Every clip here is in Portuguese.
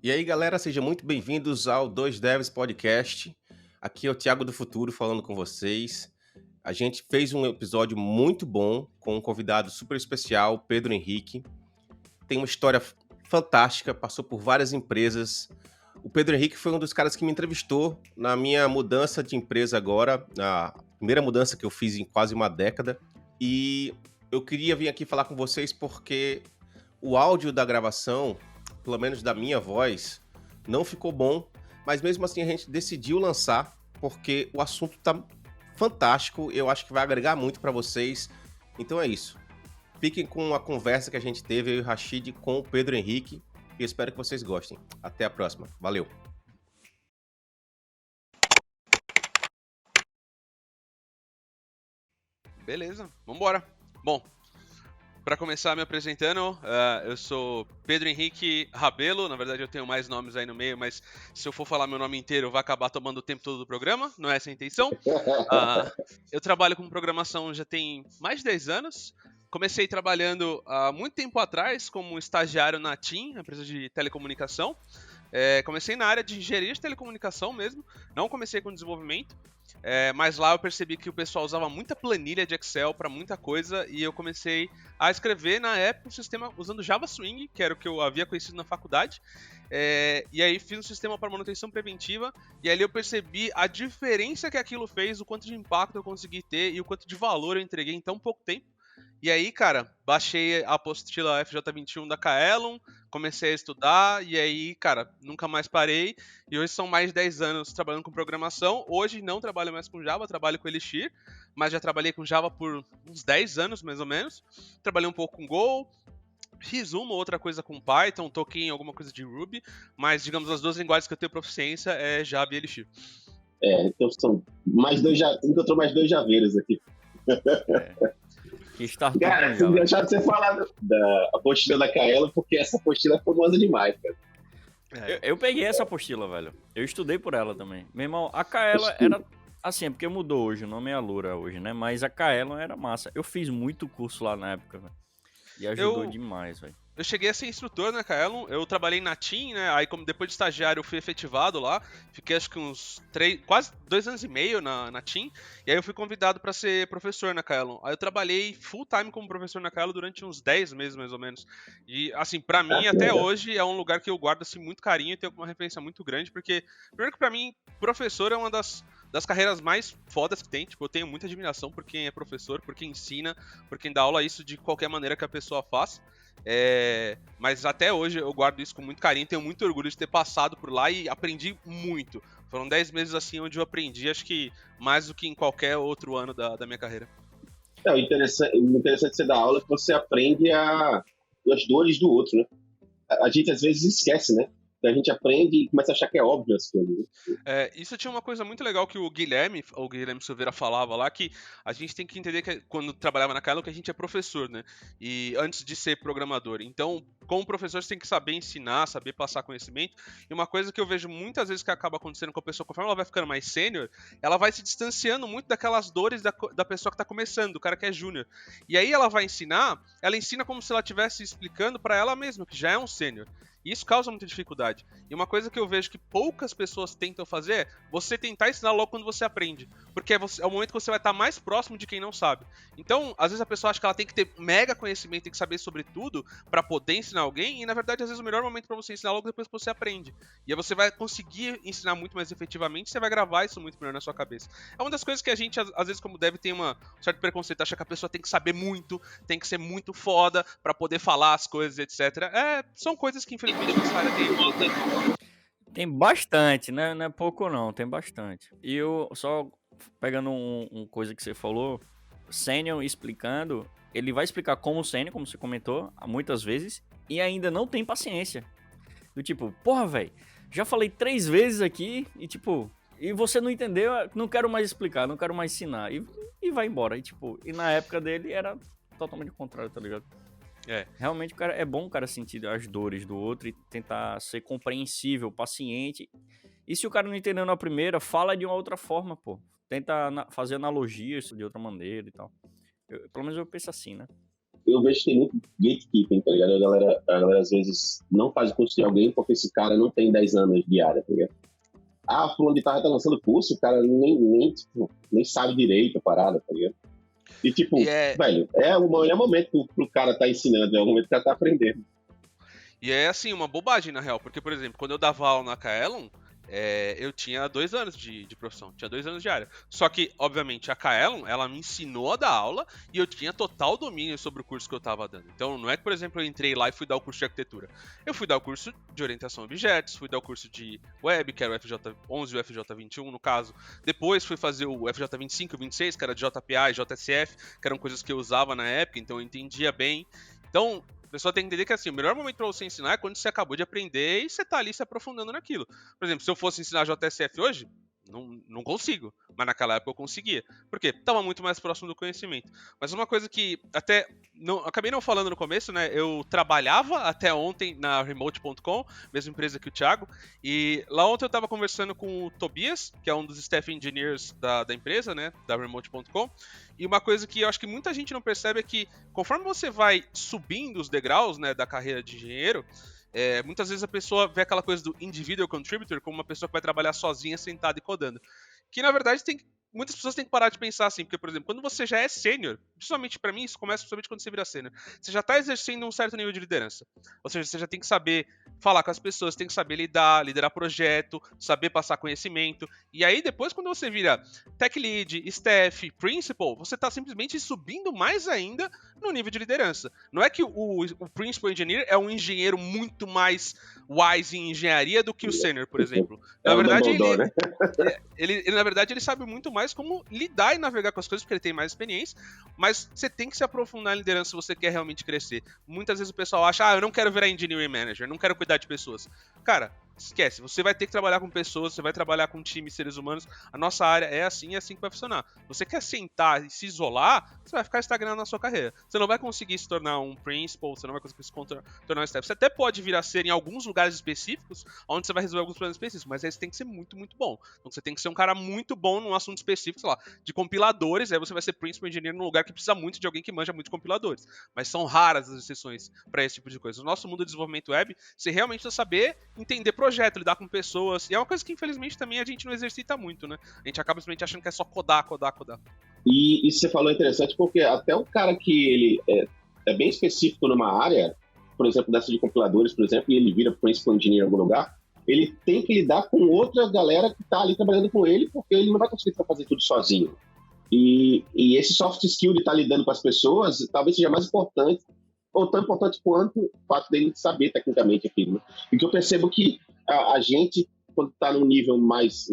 E aí, galera, sejam muito bem-vindos ao Dois Devs Podcast. Aqui é o Thiago do Futuro falando com vocês. A gente fez um episódio muito bom com um convidado super especial, Pedro Henrique. Tem uma história fantástica, passou por várias empresas. O Pedro Henrique foi um dos caras que me entrevistou na minha mudança de empresa agora, na primeira mudança que eu fiz em quase uma década. E eu queria vir aqui falar com vocês porque o áudio da gravação, pelo menos da minha voz, não ficou bom, mas mesmo assim a gente decidiu lançar porque o assunto tá fantástico, eu acho que vai agregar muito para vocês. Então é isso. Fiquem com a conversa que a gente teve, eu e o Rashid, com o Pedro Henrique, e eu espero que vocês gostem. Até a próxima. Valeu! Beleza, vambora. Bom, para começar me apresentando, eu sou Pedro Henrique Rabelo. Na verdade eu tenho mais nomes aí no meio, mas se eu for falar meu nome inteiro vai acabar tomando o tempo todo do programa, não é essa a intenção. Eu trabalho com programação já tem mais de 10 anos. Comecei trabalhando há muito tempo atrás como estagiário na TIM, empresa de telecomunicação. Comecei na área de engenharia de telecomunicação mesmo, não comecei com desenvolvimento, mas lá eu percebi que o pessoal usava muita planilha de Excel para muita coisa e eu comecei a escrever na época um sistema usando Java Swing, que era o que eu havia conhecido na faculdade, e aí fiz um sistema para manutenção preventiva e ali eu percebi a diferença que aquilo fez, o quanto de impacto eu consegui ter e o quanto de valor eu entreguei em tão pouco tempo. E aí, cara, baixei a apostila FJ21 da Kaelon, comecei a estudar, e aí, cara, nunca mais parei. E hoje são mais de 10 anos trabalhando com programação. Hoje não trabalho mais com Java, trabalho com Elixir, mas já trabalhei com Java por uns 10 anos, mais ou menos. Trabalhei um pouco com Go, fiz uma ou outra coisa com Python, toquei em alguma coisa de Ruby, mas, digamos, as duas linguagens que eu tenho proficiência é Java e Elixir. Então são encontrou mais dois javeiros aqui. Cara, é engraçado você falar da apostila da Kaelon, porque essa apostila é famosa demais, cara. Eu peguei essa apostila, velho. Eu estudei por ela também. Meu irmão, a Kaelon era assim, é porque mudou hoje, o nome é Alura hoje, né? Mas a Kaelon era massa. Eu fiz muito curso lá na época, velho. E ajudou demais, velho. Eu cheguei a ser instrutor na Kaelon, eu trabalhei na TIM, né? Aí, como depois de estagiário, eu fui efetivado lá. Fiquei acho que uns quase 2 anos e meio na TIM. E aí eu fui convidado para ser professor na Kaelon. Aí eu trabalhei full time como professor na Kaelon durante uns 10 meses, mais ou menos. E, assim, pra mim, até hoje, é um lugar que eu guardo assim, muito carinho e tenho uma referência muito grande, porque, primeiro que pra mim, professor é uma das carreiras mais fodas que tem. Tipo, eu tenho muita admiração por quem é professor, por quem ensina, por quem dá aula, isso de qualquer maneira que a pessoa faça. Mas até hoje eu guardo isso com muito carinho, tenho muito orgulho de ter passado por lá e aprendi muito. Foram 10 meses assim onde eu aprendi, acho que mais do que em qualquer outro ano da minha carreira. O interessante de você dar aula é que você aprende as dores do outro, né? A gente às vezes esquece, né? A gente aprende e começa a achar que é óbvio as coisas. Isso tinha uma coisa muito legal que o Guilherme Silveira falava lá, que a gente tem que entender que quando trabalhava naquela que a gente é professor, né? E antes de ser programador. Então, como professor, você tem que saber ensinar, saber passar conhecimento. E uma coisa que eu vejo muitas vezes que acaba acontecendo com a pessoa, conforme ela vai ficando mais sênior, ela vai se distanciando muito daquelas dores da pessoa que está começando, do cara que é júnior. E aí ela vai ensinar, ela ensina como se ela estivesse explicando para ela mesma, que já é um sênior. E isso causa muita dificuldade. E uma coisa que eu vejo que poucas pessoas tentam fazer é você tentar ensinar logo quando você aprende. Porque é o momento que você vai estar mais próximo de quem não sabe. Então, às vezes a pessoa acha que ela tem que ter mega conhecimento, tem que saber sobre tudo para poder ensinar alguém. E na verdade, às vezes o melhor momento para você ensinar logo depois que você aprende. E aí você vai conseguir ensinar muito mais efetivamente, você vai gravar isso muito melhor na sua cabeça. É uma das coisas que a gente, às vezes, como deve, tem um certo preconceito, acha que a pessoa tem que saber muito, tem que ser muito foda para poder falar as coisas, etc. São coisas que infelizmente nessa área tem bastante, né? Não é pouco não, tem bastante. E eu só pegando uma coisa que você falou, sênior explicando, ele vai explicar como sênior, como você comentou, muitas vezes, e ainda não tem paciência. Do tipo, porra, velho, já falei 3 vezes aqui e tipo, e você não entendeu, não quero mais explicar, não quero mais ensinar. E vai embora. E na época dele era totalmente o contrário, tá ligado? Realmente é bom o cara sentir as dores do outro e tentar ser compreensível, paciente. E se o cara não entendeu na primeira, fala de uma outra forma, pô. Tenta fazer analogias de outra maneira e tal. Pelo menos eu penso assim, né? eu vejo que tem muito gatekeeping, tá ligado? A galera às vezes não faz o curso de alguém porque esse cara não tem 10 anos de área, tá ligado? Fulano de tal tá lançando curso, o cara nem sabe direito a parada, tá ligado? E velho, é o melhor momento pro cara tá ensinando, é o momento que o cara tá aprendendo. E é assim, uma bobagem na real, porque, por exemplo, quando eu dava aula na Kaelon, eu tinha 2 anos de profissão, tinha 2 anos de área. Só que, obviamente, a Kaelon, ela me ensinou a dar aula e eu tinha total domínio sobre o curso que eu tava dando. Então, não é que, por exemplo, eu entrei lá e fui dar o curso de arquitetura. Eu fui dar o curso de orientação a objetos, fui dar o curso de web, que era o FJ11 e o FJ21, no caso. Depois fui fazer o FJ25 e o 26, que era de JPA e JSF, que eram coisas que eu usava na época, então eu entendia bem. Então, a pessoa tem que entender que assim, o melhor momento para você ensinar é quando você acabou de aprender e você tá ali se aprofundando naquilo. Por exemplo, se eu fosse ensinar JSF hoje, não consigo. Mas naquela época eu conseguia. Por quê? Tava muito mais próximo do conhecimento. Mas uma coisa que até acabei não falando no começo, né? Eu trabalhava até ontem na Remote.com, mesma empresa que o Thiago. E lá ontem eu tava conversando com o Tobias, que é um dos staff engineers da empresa, né? Da Remote.com. E uma coisa que eu acho que muita gente não percebe é que conforme você vai subindo os degraus, né, da carreira de engenheiro, muitas vezes a pessoa vê aquela coisa do individual contributor como uma pessoa que vai trabalhar sozinha, sentada e codando. Que na verdade muitas pessoas têm que parar de pensar assim, porque, por exemplo, quando você já é sênior, principalmente pra mim, isso começa principalmente quando você vira sênior, você já tá exercendo um certo nível de liderança. Ou seja, você já tem que saber falar com as pessoas, tem que saber liderar projeto, saber passar conhecimento. E aí, depois, quando você vira tech lead, staff, principal, você tá simplesmente subindo mais ainda no nível de liderança. Não é que o principal engineer é um engenheiro muito mais wise em engenharia do que o sênior, por exemplo. Na verdade, na verdade, ele sabe muito mais como lidar e navegar com as coisas, porque ele tem mais experiência, mas você tem que se aprofundar em liderança se você quer realmente crescer. Muitas vezes o pessoal acha, eu não quero virar engineering manager, não quero cuidar de pessoas. Cara, esquece, você vai ter que trabalhar com pessoas, você vai trabalhar com times, seres humanos, a nossa área é assim que vai funcionar. Você quer sentar e se isolar, você vai ficar estagnado na sua carreira. Você não vai conseguir se tornar um principal, você não vai conseguir se tornar um staff. Você até pode vir a ser em alguns lugares específicos, onde você vai resolver alguns problemas específicos, mas aí você tem que ser muito, muito bom. Então você tem que ser um cara muito bom num assunto específico, sei lá, de compiladores, aí você vai ser principal engineer num lugar que precisa muito de alguém que manja muito de compiladores. Mas são raras as exceções para esse tipo de coisa. No nosso mundo de desenvolvimento web, você realmente precisa saber entender projeto, lidar com pessoas, e é uma coisa que infelizmente também a gente não exercita muito, né? A gente acaba simplesmente achando que é só codar. E isso que você falou é interessante porque até um cara que ele é bem específico numa área, por exemplo, dessa de compiladores, por exemplo, e ele vira principal engineer em algum lugar, ele tem que lidar com outra galera que está ali trabalhando com ele, porque ele não vai conseguir fazer tudo sozinho. E esse soft skill de estar lidando com as pessoas talvez seja mais importante, ou tão importante quanto o fato dele saber tecnicamente aquilo. Né? E que eu percebo que a gente, quando está num nível mais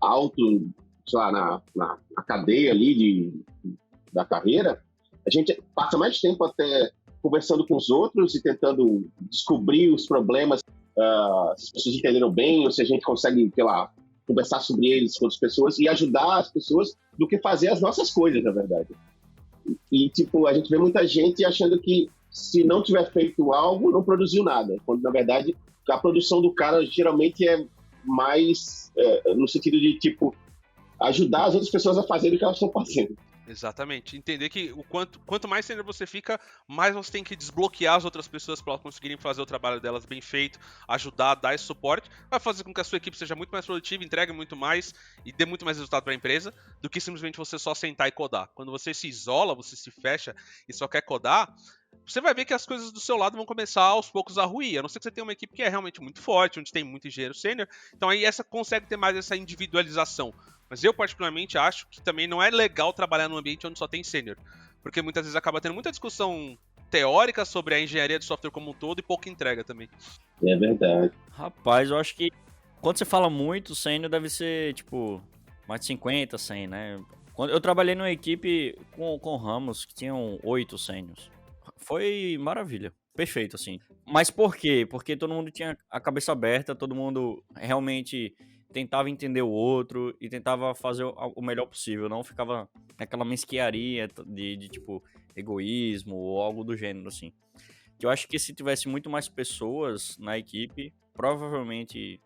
alto, sei lá, na cadeia ali da carreira, a gente passa mais tempo até conversando com os outros e tentando descobrir os problemas, se as pessoas entenderam bem, ou se a gente consegue, sei lá, conversar sobre eles com outras pessoas e ajudar as pessoas do que fazer as nossas coisas, na verdade. E, a gente vê muita gente achando que se não tiver feito algo, não produziu nada. Quando, na verdade, a produção do cara geralmente é mais no sentido de, ajudar as outras pessoas a fazerem o que elas estão fazendo. Exatamente. Entender que quanto mais sênior você fica, mais você tem que desbloquear as outras pessoas para elas conseguirem fazer o trabalho delas bem feito, ajudar, dar esse suporte, vai fazer com que a sua equipe seja muito mais produtiva, entregue muito mais e dê muito mais resultado para a empresa, do que simplesmente você só sentar e codar. Quando você se isola, você se fecha e só quer codar, você vai ver que as coisas do seu lado vão começar aos poucos a ruir, a não ser que você tenha uma equipe que é realmente muito forte, onde tem muito engenheiro sênior, então aí consegue ter mais essa individualização. Mas eu, particularmente, acho que também não é legal trabalhar num ambiente onde só tem sênior. Porque muitas vezes acaba tendo muita discussão teórica sobre a engenharia de software como um todo e pouca entrega também. É verdade. Rapaz, eu acho que quando você fala muito, sênior deve ser, mais de 50, 100, né? Eu trabalhei numa equipe com Ramos, que tinham 8 sêniors. Foi maravilha. Perfeito, assim. Mas por quê? Porque todo mundo tinha a cabeça aberta, todo mundo realmente tentava entender o outro e tentava fazer o melhor possível, não ficava naquela mesquiaria de egoísmo ou algo do gênero, assim. Eu acho que se tivesse muito mais pessoas na equipe, provavelmente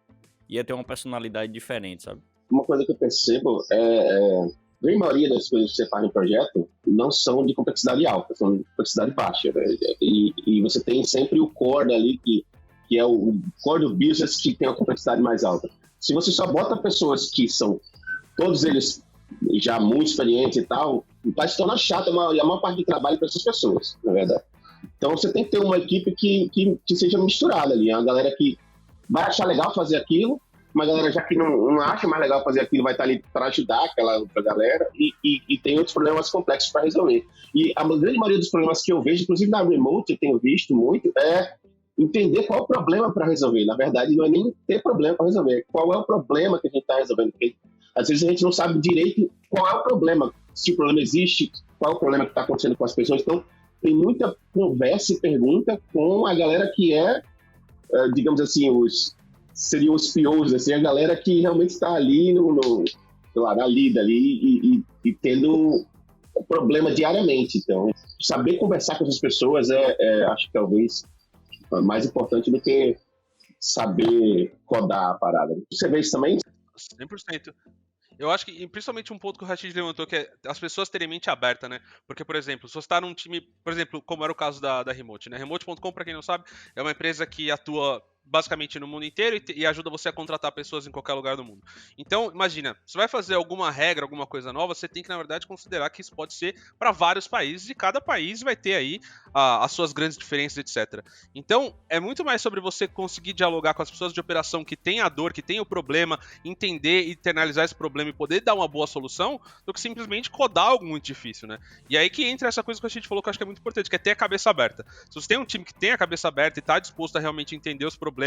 ia ter uma personalidade diferente, sabe? Uma coisa que eu percebo a maioria das coisas que você faz no projeto, não são de complexidade alta, são de complexidade baixa, né? E você tem sempre o core ali, que é o core do business, que tem a complexidade mais alta. Se você só bota pessoas que são, todos eles já muito experientes e tal, vai se tornar chato a maior parte do trabalho para essas pessoas, na verdade. Então você tem que ter uma equipe que seja misturada ali, uma galera que vai achar legal fazer aquilo, uma galera já que não acha mais legal fazer aquilo vai estar ali para ajudar aquela outra galera, e tem outros problemas complexos para resolver. E a grande maioria dos problemas que eu vejo, inclusive na Remote, eu tenho visto muito, é entender qual é o problema para resolver. Na verdade, não é nem ter problema para resolver, qual é o problema que a gente está resolvendo. Porque às vezes a gente não sabe direito qual é o problema, se o problema existe, qual é o problema que está acontecendo com as pessoas. Então, tem muita conversa e pergunta com a galera que é, digamos assim, seriam os POs, assim, a galera que realmente está ali sei lá, na lida ali e tendo problema diariamente. Então, saber conversar com essas pessoas acho que talvez mais importante do que saber codar a parada. Você vê isso também? 100%. Eu acho que, principalmente um ponto que o Rashid levantou, que é as pessoas terem mente aberta, né? Porque, por exemplo, se você está num time, por exemplo, como era o caso da Remote, né? Remote.com, para quem não sabe, é uma empresa que atua basicamente no mundo inteiro e ajuda você a contratar pessoas em qualquer lugar do mundo. Então, imagina, você vai fazer alguma regra, alguma coisa nova, você tem que, na verdade, considerar que isso pode ser para vários países e cada país vai ter aí as suas grandes diferenças, etc. Então, é muito mais sobre você conseguir dialogar com as pessoas de operação que têm a dor, que têm o problema, entender e internalizar esse problema e poder dar uma boa solução, do que simplesmente codar algo muito difícil, né? E aí que entra essa coisa que a gente falou que eu acho que é muito importante, que é ter a cabeça aberta. Se você tem um time que tem a cabeça aberta e está disposto a realmente entender os problemas,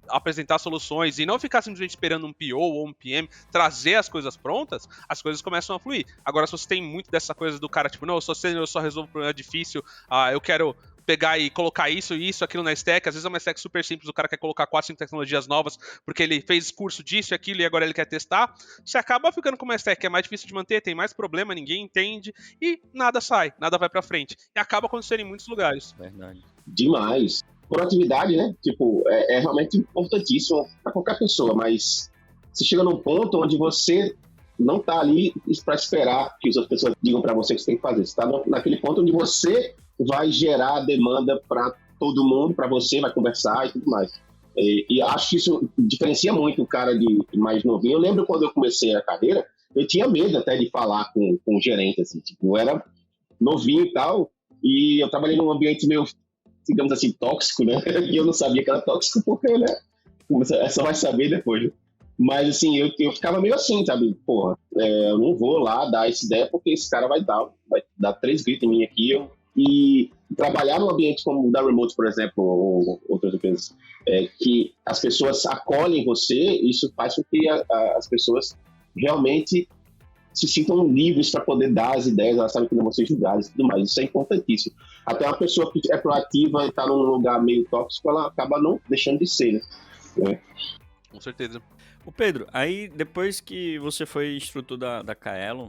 apresentar soluções e não ficar simplesmente esperando um PO ou um PM trazer as coisas prontas, as coisas começam a fluir. Agora, se você tem muito dessa coisa do cara, tipo, não, eu só resolvo um problema difícil, eu quero pegar e colocar isso, aquilo na stack, às vezes é uma stack super simples, o cara quer colocar 4, 5 tecnologias novas, porque ele fez curso disso e aquilo e agora ele quer testar, você acaba ficando com uma stack que é mais difícil de manter, tem mais problema, ninguém entende, e nada sai, nada vai pra frente. E acaba acontecendo em muitos lugares. Verdade. Demais. Proatividade, né? Tipo, é realmente importantíssimo para qualquer pessoa, mas você chega num ponto onde você não tá ali para esperar que as outras pessoas digam para você o que você tem que fazer. Você tá naquele ponto onde você vai gerar demanda para todo mundo, para você, vai conversar e tudo mais. E acho que isso diferencia muito o cara de mais novinho. Eu lembro quando eu comecei a carreira, eu tinha medo até de falar com o gerente, assim, tipo, eu era novinho e tal, e eu trabalhei num ambiente meio, digamos assim, tóxico, né? E eu não sabia que era tóxico porque, né? Você só vai saber depois, né? Mas, assim, eu ficava meio assim, sabe? Porra, eu não vou lá dar essa ideia porque esse cara vai dar 3 gritos em mim aqui. E trabalhar num ambiente como o da Remote, por exemplo, ou outras empresas, que as pessoas acolhem você, isso faz com que as pessoas realmente se sintam livres para poder dar as ideias, elas sabem que não vão ser julgadas e tudo mais. Isso é importantíssimo. Até uma pessoa que é proativa e está num lugar meio tóxico, ela acaba não deixando de ser, né? Com certeza. O Pedro, aí depois que você foi instrutor da Kaelon,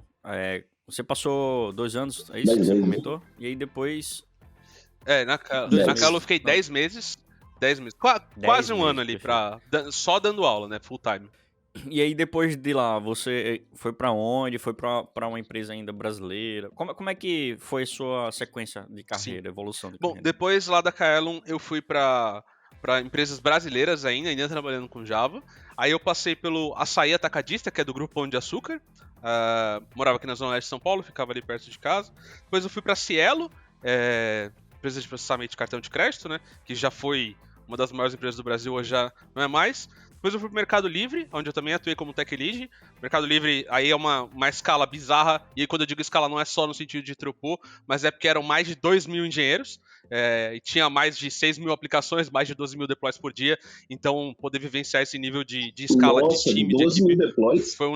você passou 2 anos, é isso que você comentou? E aí depois... Na Kaelon eu fiquei 10 meses. 10 meses. Quase um ano ali, só dando aula, né? Full time. E aí depois de lá, você foi pra onde? Foi pra uma empresa ainda brasileira? Como é que foi a sua sequência de carreira, evolução de carreira? Bom, depois lá da Kaelon eu fui pra empresas brasileiras ainda trabalhando com Java. Aí eu passei pelo Açaí Atacadista, que é do Grupo Pão de Açúcar. Morava aqui na Zona Leste de São Paulo, ficava ali perto de casa. Depois eu fui pra Cielo, empresa de processamento de cartão de crédito, né? Que já foi uma das maiores empresas do Brasil, hoje já não é mais. Depois eu fui pro Mercado Livre, onde eu também atuei como Tech Lead. Mercado Livre aí é uma escala bizarra, e aí quando eu digo escala não é só no sentido de throughput, mas é porque eram mais de 2.000 engenheiros, e tinha mais de 6.000 aplicações, mais de 12.000 deploys por dia, então poder vivenciar esse nível de escala. Nossa, de time, 12.000 deploys? Foi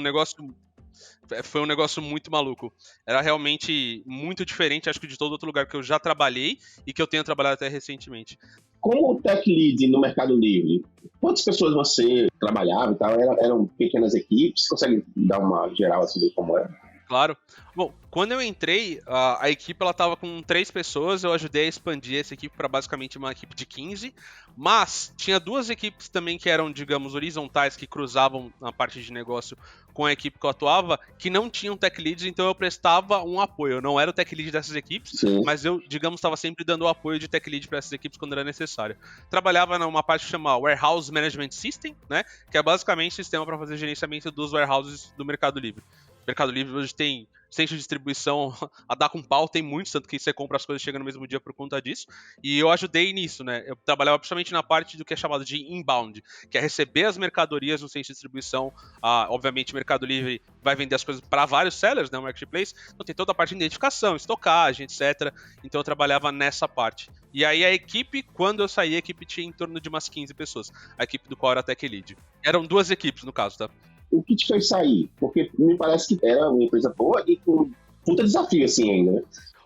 um negócio muito maluco. Era realmente muito diferente, acho que de todo outro lugar que eu já trabalhei e que eu tenho trabalhado até recentemente. Como Tech Lead no Mercado Livre, quantas pessoas você trabalhava e tal? Eram pequenas equipes? Você consegue dar uma geral assim de como era? Claro. Bom, quando eu entrei, a equipe ela tava com 3 pessoas, eu ajudei a expandir essa equipe para basicamente uma equipe de 15, mas tinha 2 equipes também que eram, digamos, horizontais, que cruzavam na parte de negócio com a equipe que eu atuava, que não tinham tech leads, então eu prestava um apoio. Eu não era o tech lead dessas equipes, Sim. mas eu, digamos, estava sempre dando o apoio de tech lead para essas equipes quando era necessário. Trabalhava numa parte que chama Warehouse Management System, né, que é basicamente um sistema para fazer gerenciamento dos warehouses do Mercado Livre. Mercado Livre hoje tem centro de distribuição a dar com pau, tem muitos, tanto que você compra as coisas e chega no mesmo dia por conta disso. E eu ajudei nisso, né? Eu trabalhava principalmente na parte do que é chamado de inbound, que é receber as mercadorias no centro de distribuição. Obviamente, o Mercado Livre vai vender as coisas para vários sellers, né? O Marketplace. Então tem toda a parte de identificação, estocagem, etc. Então eu trabalhava nessa parte. E aí a equipe, quando eu saí, a equipe tinha em torno de umas 15 pessoas. A equipe do qual era a Tech Lead. Eram 2 equipes, no caso, tá? O que te fez sair? Porque me parece que era uma empresa boa e com puta desafio, assim, ainda, né?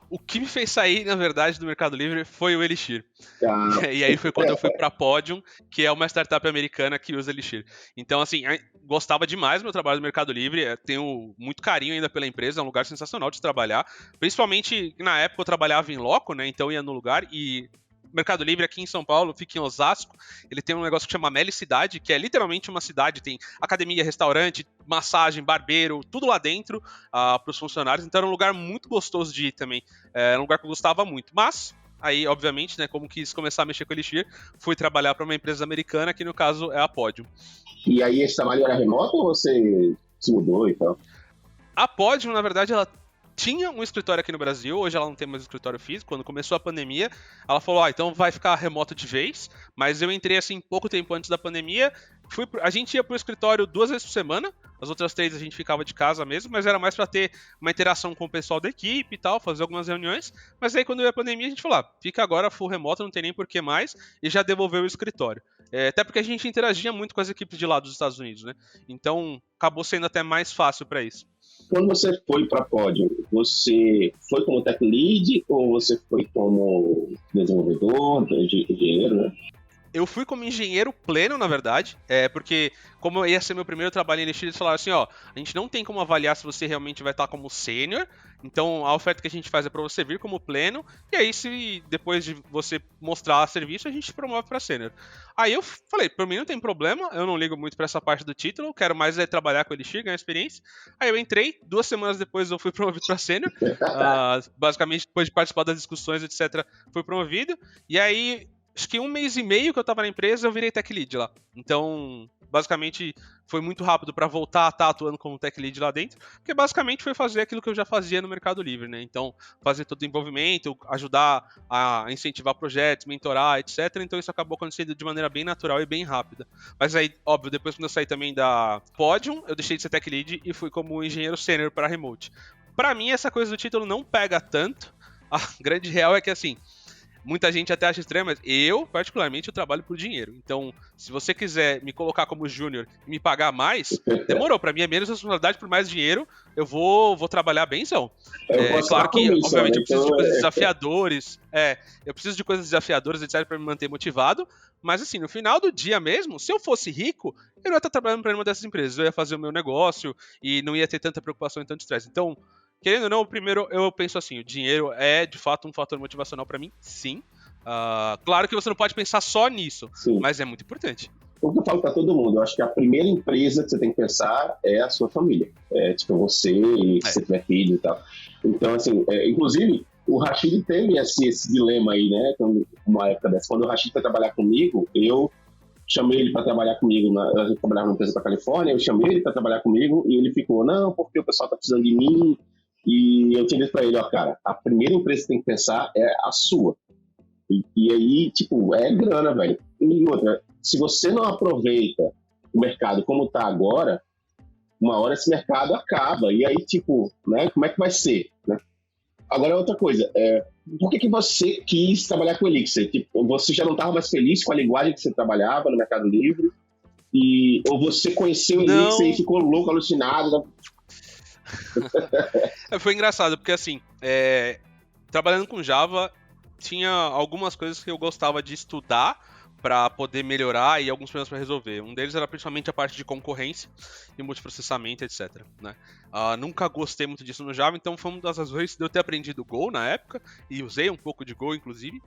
O que me fez sair, na verdade, do Mercado Livre foi o Elixir. Ah, E aí foi quando eu fui pra Podium, que é uma startup americana que usa Elixir. Então, assim, gostava demais do meu trabalho no Mercado Livre, tenho muito carinho ainda pela empresa, é um lugar sensacional de trabalhar. Principalmente, na época eu trabalhava em loco, né, então eu ia no lugar e... Mercado Livre aqui em São Paulo, fica em Osasco, ele tem um negócio que chama Melicidade, que é literalmente uma cidade, tem academia, restaurante, massagem, barbeiro, tudo lá dentro para os funcionários, então era um lugar muito gostoso de ir também, era um lugar que eu gostava muito, mas aí, obviamente, né, como quis começar a mexer com o Elixir, fui trabalhar para uma empresa americana, que no caso é a Podium. e aí esse trabalho era remoto ou você se mudou e tal? A Podium, na verdade, ela tinha um escritório aqui no Brasil, hoje ela não tem mais escritório físico. Quando começou a pandemia, ela falou, então vai ficar remoto de vez, mas eu entrei assim pouco tempo antes da pandemia, a gente ia pro escritório 2 vezes por semana, as outras 3 a gente ficava de casa mesmo, mas era mais para ter uma interação com o pessoal da equipe e tal, fazer algumas reuniões, mas aí quando veio a pandemia a gente falou, fica agora full remoto, não tem nem por que mais, e já devolveu o escritório. Até porque a gente interagia muito com as equipes de lá dos Estados Unidos, né? Então acabou sendo até mais fácil para isso. Quando você foi para a Podium, você foi como tech lead ou você foi como desenvolvedor, engenheiro, né? Eu fui como engenheiro pleno, na verdade, porque como ia ser meu primeiro trabalho em Elixir, eles falaram assim, a gente não tem como avaliar se você realmente vai estar como sênior, então a oferta que a gente faz é para você vir como pleno, e aí se depois de você mostrar serviço, a gente promove para sênior. Aí eu falei, por mim não tem problema, eu não ligo muito para essa parte do título, quero mais trabalhar com Elixir, ganhar experiência. Aí eu entrei, 2 semanas depois eu fui promovido para sênior, basicamente depois de participar das discussões, etc, fui promovido, e aí... Acho que 1 mês e meio que eu tava na empresa, eu virei tech lead lá. Então, basicamente, foi muito rápido para voltar a estar atuando como tech lead lá dentro, porque basicamente foi fazer aquilo que eu já fazia no Mercado Livre, né? Então, fazer todo o envolvimento, ajudar a incentivar projetos, mentorar, etc. Então, isso acabou acontecendo de maneira bem natural e bem rápida. Mas aí, óbvio, depois quando eu saí também da Podium, eu deixei de ser tech lead e fui como engenheiro sênior para remote. Para mim, essa coisa do título não pega tanto. A grande real é que, assim, muita gente até acha estranho, mas eu, particularmente, eu trabalho por dinheiro. Então, se você quiser me colocar como júnior e me pagar mais, demorou. Pra mim é menos responsabilidade por mais dinheiro, eu vou trabalhar benzão. Claro que, obviamente, eu preciso de coisas desafiadores. Eu preciso de coisas desafiadoras, etc, pra me manter motivado. Mas, assim, no final do dia mesmo, se eu fosse rico, eu não ia estar trabalhando pra nenhuma dessas empresas. Eu ia fazer o meu negócio e não ia ter tanta preocupação e tanto estresse. Então, querendo ou não, primeiro eu penso assim, o dinheiro é de fato um fator motivacional pra mim, sim. Claro que você não pode pensar só nisso, sim, mas é muito importante. O que eu falo pra todo mundo, eu acho que a primeira empresa que você tem que pensar é a sua família. Tipo, você, se você tiver filho e tal. Então, assim, inclusive, o Rashid teve esse dilema aí, né? Uma época dessa. Quando o Rashid foi trabalhar comigo, eu chamei ele para trabalhar comigo, a gente trabalhava numa empresa para Califórnia, eu chamei ele para trabalhar comigo e ele ficou, não, porque o pessoal tá precisando de mim. E eu tinha dito pra ele, cara, a primeira empresa que você tem que pensar é a sua. E aí, tipo, é grana, velho. E outra, se você não aproveita o mercado como tá agora, uma hora esse mercado acaba. E aí, tipo, né, como é que vai ser, né? Agora, outra coisa, por que você quis trabalhar com o Elixir? Tipo, você já não estava mais feliz com a linguagem que você trabalhava no Mercado Livre? Ou você conheceu o Elixir e ficou louco, alucinado, né? Foi engraçado, porque assim, trabalhando com Java, tinha algumas coisas que eu gostava de estudar, para poder melhorar e alguns problemas para resolver. Um deles era principalmente a parte de concorrência e multiprocessamento, etc. Né? Nunca gostei muito disso no Java, então foi uma das razões de eu ter aprendido Go na época, e usei um pouco de Go, inclusive.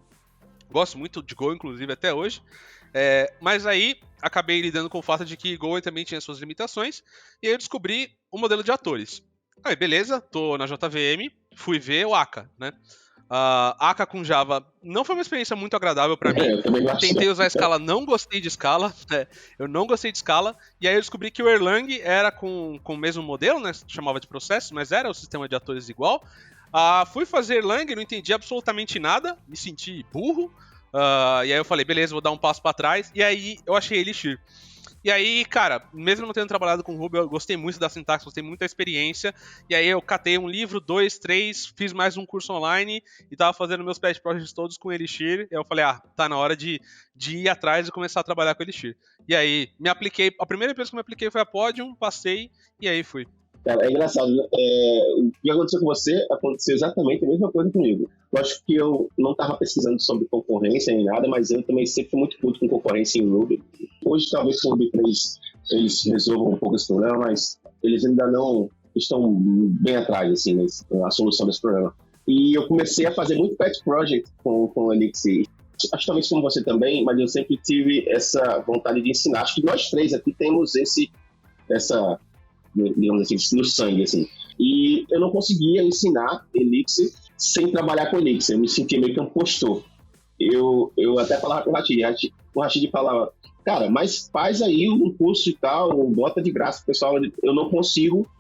Gosto muito de Go, inclusive, até hoje. Mas aí acabei lidando com o fato de que Go também tinha suas limitações, e aí eu descobri o modelo de atores. Aí, beleza, tô na JVM, fui ver o Aka, né? Aka com Java não foi uma experiência muito agradável pra mim. Eu também acho. Tentei usar Scala, não gostei de Scala. Eu não gostei de Scala. E aí eu descobri que o Erlang era com o mesmo modelo, né? Chamava de processo, mas era o sistema de atores igual. Fui fazer Erlang, não entendi absolutamente nada, me senti burro. E aí eu falei, beleza, vou dar um passo pra trás. E aí eu achei Elixir. E aí, cara, mesmo não tendo trabalhado com Ruby, eu gostei muito da sintaxe, gostei muito da experiência. E aí eu catei um livro, 2, 3, fiz mais um curso online e tava fazendo meus pet projects todos com Elixir. E aí eu falei, tá na hora de ir atrás e começar a trabalhar com Elixir. E aí, me apliquei, a primeira empresa que eu me apliquei foi a Podium, passei e aí fui. Cara, é engraçado, né? O que aconteceu com você aconteceu exatamente a mesma coisa comigo. Eu acho que eu não estava pesquisando sobre concorrência nem nada, mas eu também sempre fui muito puto com concorrência em Ruby. Hoje, talvez com o Ruby 3 eles resolvam um pouco esse problema, mas eles ainda não estão bem atrás, assim, na solução desse problema. E eu comecei a fazer muito pet project com o Elixir. Acho que talvez como você também, mas eu sempre tive essa vontade de ensinar. Acho que nós três aqui temos essa, digamos assim, no sangue, assim. E eu não conseguia ensinar Elixir sem trabalhar com Elixir. Eu me sentia meio que um impostor. Eu até falava com o Rashid falava, cara, mas faz aí um curso e tal, bota de graça pro pessoal. Eu não consigo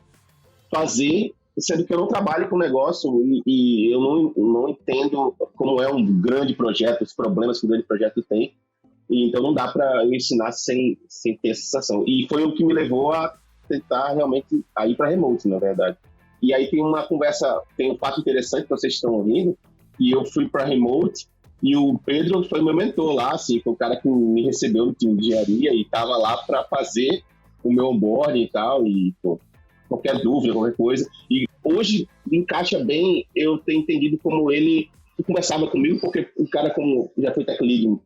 fazer, sendo que eu não trabalho com o negócio e eu não entendo como é um grande projeto, os problemas que um grande projeto tem. E então não dá para eu ensinar sem ter essa sensação. E foi o que me levou a tentar realmente ir para remote, na verdade. E aí tem uma conversa, tem um fato interessante que vocês estão ouvindo, e eu fui para remote, e o Pedro foi meu mentor lá, assim, foi o cara que me recebeu no time de engenharia e estava lá para fazer o meu onboarding e tal, e pô, qualquer dúvida, qualquer coisa. E hoje encaixa bem, eu tenho entendido como ele conversava comigo, porque o cara, como já foi tech lead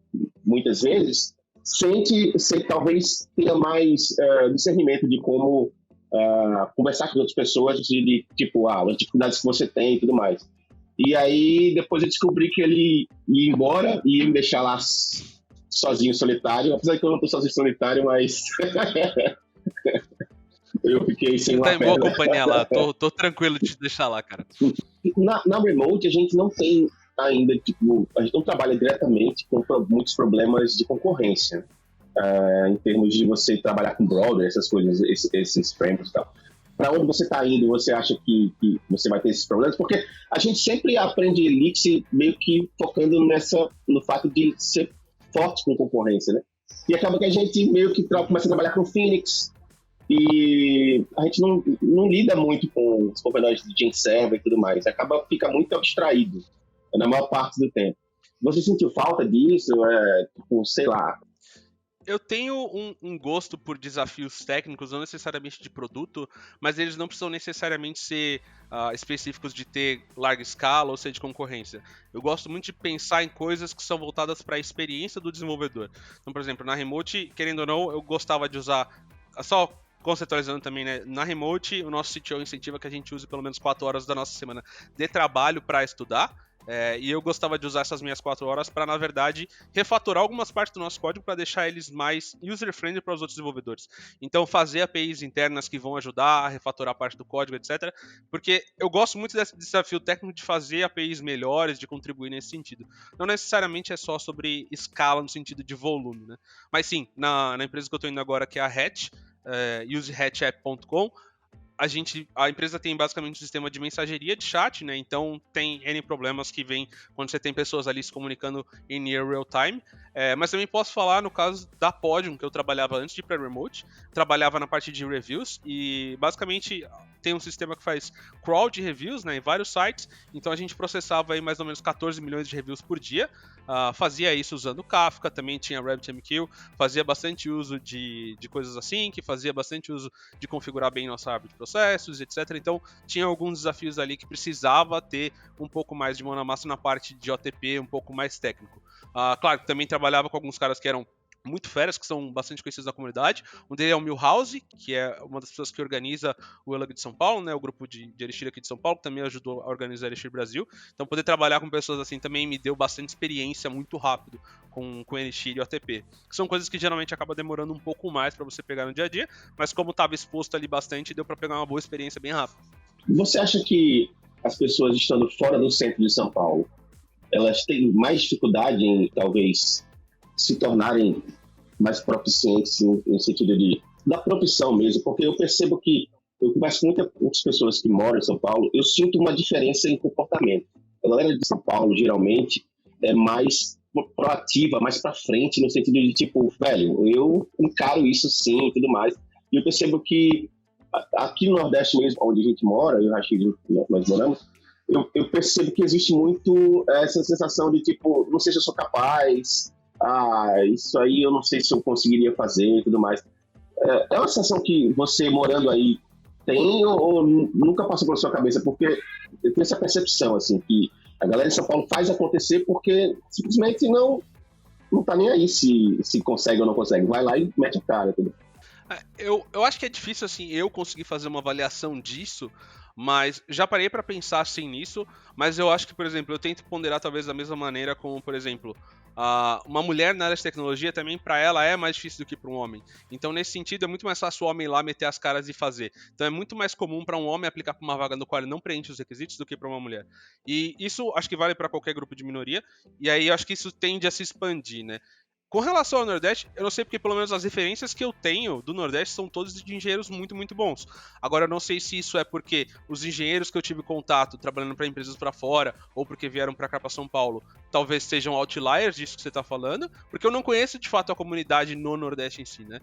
muitas vezes, sente talvez tenha mais discernimento de como conversar com outras pessoas, de tipo, as dificuldades que você tem e tudo mais. E aí, depois eu descobri que ele ia embora e ia me deixar lá sozinho, solitário, apesar que eu não tô sozinho, solitário, mas eu fiquei sem uma perna. Tá em boa companhia lá, tô tranquilo de te deixar lá, cara. Na remote, a gente não tem ainda, tipo, a gente não trabalha diretamente com muitos problemas de concorrência, em termos de você trabalhar com browser, essas coisas, esses frameworks e tal. Para onde você está indo, você acha que você vai ter esses problemas? Porque a gente sempre aprende Elixir meio que focando no fato de ser forte com concorrência, né? E acaba que a gente meio que começa a trabalhar com Phoenix e a gente não lida muito com os componentes de Gen Server e tudo mais. Fica muito abstraído na maior parte do tempo. Você sentiu falta disso? Tipo, sei lá. Eu tenho um gosto por desafios técnicos, não necessariamente de produto, mas eles não precisam necessariamente ser específicos de ter larga escala ou ser de concorrência. Eu gosto muito de pensar em coisas que são voltadas para a experiência do desenvolvedor. Então, por exemplo, na Remote, querendo ou não, eu gostava de usar... Só conceitualizando também, né? Na Remote, o nosso CTO incentiva que a gente use pelo menos 4 horas da nossa semana de trabalho para estudar. E eu gostava de usar essas minhas 4 horas para, na verdade, refatorar algumas partes do nosso código para deixar eles mais user-friendly para os outros desenvolvedores. Então, fazer APIs internas que vão ajudar a refatorar parte do código, etc. Porque eu gosto muito desse desafio técnico de fazer APIs melhores, de contribuir nesse sentido. Não necessariamente é só sobre escala no sentido de volume, né? Mas sim, na empresa que eu estou indo agora, que é a Hatch, usehatchapp.com, a empresa tem basicamente um sistema de mensageria de chat, né? Então tem N problemas que vem quando você tem pessoas ali se comunicando em near real time. Mas também posso falar no caso da Podium, que eu trabalhava antes de ir para Remote, trabalhava na parte de reviews e basicamente tem um sistema que faz crawl de reviews, né, em vários sites. Então a gente processava aí mais ou menos 14 milhões de reviews por dia. Fazia isso usando Kafka, também tinha RabbitMQ, fazia bastante uso de coisas assim, que fazia bastante uso de configurar bem nossa árvore de processos, etc. Então, tinha alguns desafios ali que precisava ter um pouco mais de mão na massa na parte de OTP, um pouco mais técnico. Claro, também trabalhava com alguns caras que eram muito feras, que são bastante conhecidos na comunidade. Um deles é o Milhouse, que é uma das pessoas que organiza o Elag de São Paulo, né, o grupo de Elixir aqui de São Paulo, que também ajudou a organizar o Elixir Brasil. Então, poder trabalhar com pessoas assim também me deu bastante experiência muito rápido com Elixir e OTP. Que são coisas que geralmente acaba demorando um pouco mais para você pegar no dia a dia, mas como estava exposto ali bastante, deu para pegar uma boa experiência bem rápido. Você acha que as pessoas estando fora do centro de São Paulo, elas têm mais dificuldade em, talvez, se tornarem mais proficientes no sentido da profissão mesmo? Porque eu percebo que eu converso com muitas pessoas que moram em São Paulo, eu sinto uma diferença em comportamento. A galera de São Paulo, geralmente, é mais proativa, mais pra frente, no sentido de, tipo, velho, eu encaro isso sim e tudo mais. E eu percebo que aqui no Nordeste mesmo, onde a gente mora, eu e o Rashid, nós moramos, eu percebo que existe muito essa sensação de, tipo, não sei se eu sou capaz, isso aí eu não sei se eu conseguiria fazer e tudo mais. É uma sensação que você, morando aí, tem ou nunca passou pela sua cabeça? Porque eu tenho essa percepção, assim, que a galera de São Paulo faz acontecer porque simplesmente não tá nem aí se consegue ou não consegue. Vai lá e mete a cara, entendeu? Eu acho que é difícil, assim, eu conseguir fazer uma avaliação disso, mas já parei pra pensar, assim, nisso, mas eu acho que, por exemplo, eu tento ponderar talvez da mesma maneira como, por exemplo, uma mulher na área de tecnologia também, pra ela, é mais difícil do que pra um homem. Então, nesse sentido, é muito mais fácil o homem ir lá meter as caras e fazer. Então, é muito mais comum pra um homem aplicar pra uma vaga no qual ele não preenche os requisitos do que pra uma mulher. E isso, acho que vale pra qualquer grupo de minoria, e aí acho que isso tende a se expandir, né? Com relação ao Nordeste, eu não sei porque pelo menos as referências que eu tenho do Nordeste são todas de engenheiros muito, muito bons. Agora, eu não sei se isso é porque os engenheiros que eu tive contato trabalhando para empresas para fora ou porque vieram para cá para São Paulo, talvez sejam outliers disso que você está falando, porque eu não conheço de fato a comunidade no Nordeste em si, né?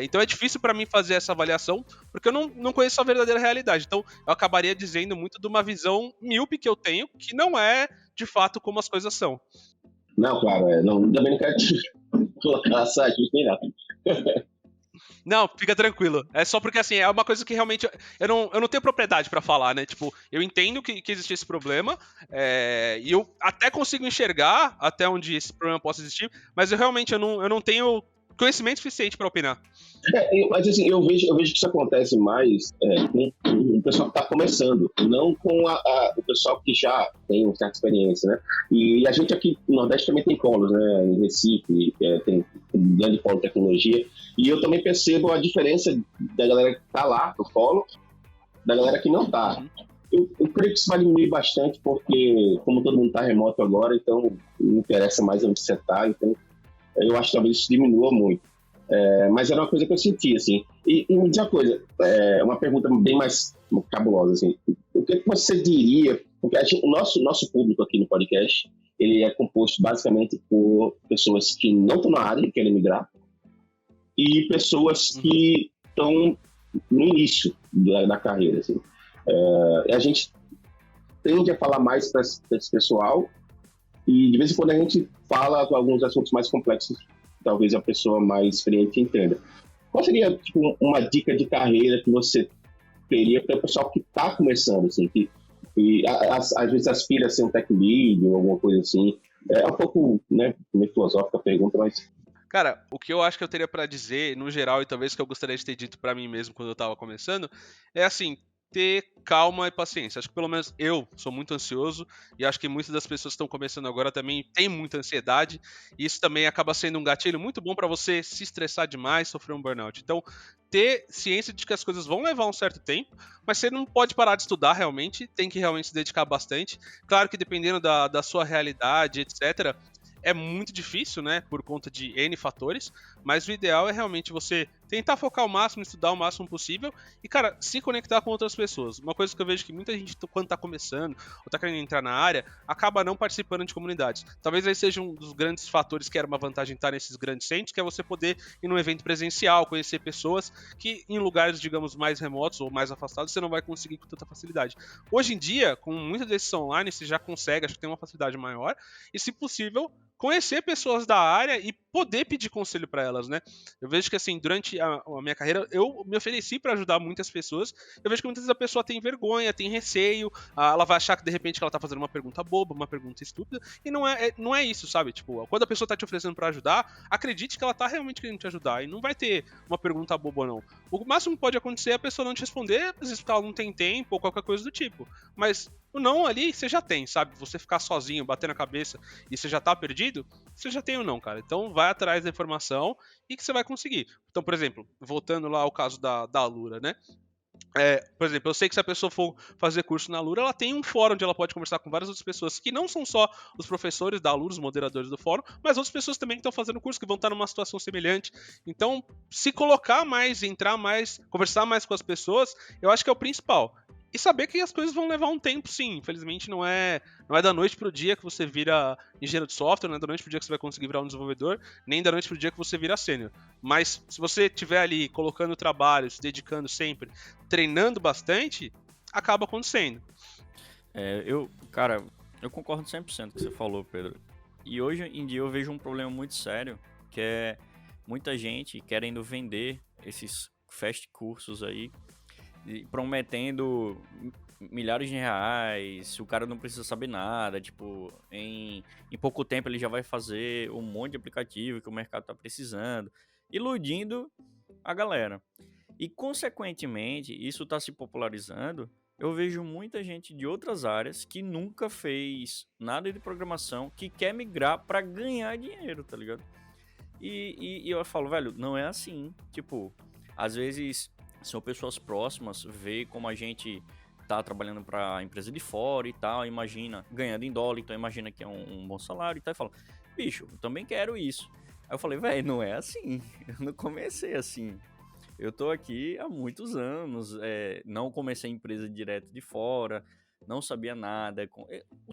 Então é difícil para mim fazer essa avaliação, porque eu não conheço a verdadeira realidade. Então, eu acabaria dizendo muito de uma visão míope que eu tenho, que não é de fato como as coisas são. Não, claro, não, também não quero colocar a site, não tem nada. Não, fica tranquilo. É só porque, assim, é uma coisa que realmente eu não tenho propriedade pra falar, né? Tipo, eu entendo que existe esse problema, e eu até consigo enxergar até onde esse problema possa existir, mas eu realmente eu não tenho conhecimento suficiente pra opinar. Mas assim, eu vejo que isso acontece mais com o pessoal que está começando, não com o pessoal que já tem uma certa experiência, né? E a gente aqui no Nordeste também tem polos, né? Em Recife, tem um grande polo de tecnologia, e eu também percebo a diferença da galera que está lá no polo, da galera que não está. Eu creio que isso vai diminuir bastante, porque como todo mundo está remoto agora, então não interessa mais onde você está, então eu acho que talvez isso diminua muito. Mas era uma coisa que eu senti, assim. E me diz uma coisa, uma pergunta bem mais cabulosa, assim. O que você diria, porque o nosso público aqui no podcast, ele é composto basicamente por pessoas que não estão na área e querem migrar, e pessoas que estão no início da carreira, assim. A gente tende a falar mais para esse pessoal, e de vez em quando a gente fala com alguns assuntos mais complexos, talvez a pessoa mais experiente entenda. Qual seria, tipo, uma dica de carreira que você teria para o pessoal que está começando, assim, que às vezes aspira a ser um tech lead ou alguma coisa assim? É um pouco, né, meio filosófica a pergunta, mas... Cara, o que eu acho que eu teria pra dizer, no geral, e talvez que eu gostaria de ter dito pra mim mesmo quando eu tava começando, é assim, ter calma e paciência. Acho que pelo menos eu sou muito ansioso e acho que muitas das pessoas que estão começando agora também têm muita ansiedade e isso também acaba sendo um gatilho muito bom pra você se estressar demais, sofrer um burnout. Então, ter ciência de que as coisas vão levar um certo tempo, mas você não pode parar de estudar realmente, tem que realmente se dedicar bastante. Claro que dependendo da sua realidade, etc., é muito difícil, né, por conta de N fatores, mas o ideal é realmente você tentar focar ao máximo, estudar o máximo possível e, cara, se conectar com outras pessoas. Uma coisa que eu vejo que muita gente, quando tá começando ou tá querendo entrar na área, acaba não participando de comunidades. Talvez aí seja um dos grandes fatores que era uma vantagem estar nesses grandes centros, que é você poder ir num evento presencial, conhecer pessoas que em lugares, digamos, mais remotos ou mais afastados, você não vai conseguir com tanta facilidade. Hoje em dia, com muita decisão online, você já consegue, acho que tem uma facilidade maior, e se possível, conhecer pessoas da área e poder pedir conselho para elas, né? Eu vejo que, assim, durante a minha carreira, eu me ofereci para ajudar muitas pessoas. Eu vejo que muitas vezes a pessoa tem vergonha, tem receio, ela vai achar que, de repente, que ela tá fazendo uma pergunta boba, uma pergunta estúpida, e não é isso, sabe? Tipo, quando a pessoa tá te oferecendo para ajudar, acredite que ela tá realmente querendo te ajudar, e não vai ter uma pergunta boba ou não. O máximo que pode acontecer é a pessoa não te responder, às vezes porque ela não tem tempo, ou qualquer coisa do tipo. Mas o não ali, você já tem, sabe? Você ficar sozinho, bater na cabeça, e você já tá perdido, você já tem o não, cara. Então vai atrás da informação e que você vai conseguir. Então, por exemplo, voltando lá ao caso da Alura, né? Por exemplo, eu sei que se a pessoa for fazer curso na Alura, ela tem um fórum onde ela pode conversar com várias outras pessoas, que não são só os professores da Alura, os moderadores do fórum, mas outras pessoas também que estão fazendo curso, que vão estar numa situação semelhante. Então, se colocar mais, entrar mais, conversar mais com as pessoas, eu acho que é o principal. E saber que as coisas vão levar um tempo, sim. Infelizmente, não é da noite pro dia que você vira engenheiro de software, não é da noite pro dia que você vai conseguir virar um desenvolvedor, nem da noite pro dia que você vira sênior. Mas se você estiver ali colocando trabalho, se dedicando sempre, treinando bastante, acaba acontecendo. Cara, eu concordo 100% com o que você falou, Pedro. E hoje em dia eu vejo um problema muito sério, que é muita gente querendo vender esses fast cursos aí, prometendo milhares de reais, o cara não precisa saber nada, tipo, em pouco tempo ele já vai fazer um monte de aplicativo que o mercado tá precisando, iludindo a galera. E, consequentemente, isso tá se popularizando. Eu vejo muita gente de outras áreas que nunca fez nada de programação, que quer migrar para ganhar dinheiro, tá ligado? E eu falo, velho, não é assim. Tipo, às vezes são pessoas próximas, vê como a gente tá trabalhando para empresa de fora e tal, imagina, ganhando em dólar, então imagina que é um bom salário e tal, e fala, bicho, eu também quero isso. Aí eu falei, velho, não é assim, eu não comecei assim. Eu tô aqui há muitos anos, não comecei empresa direto de fora, não sabia nada,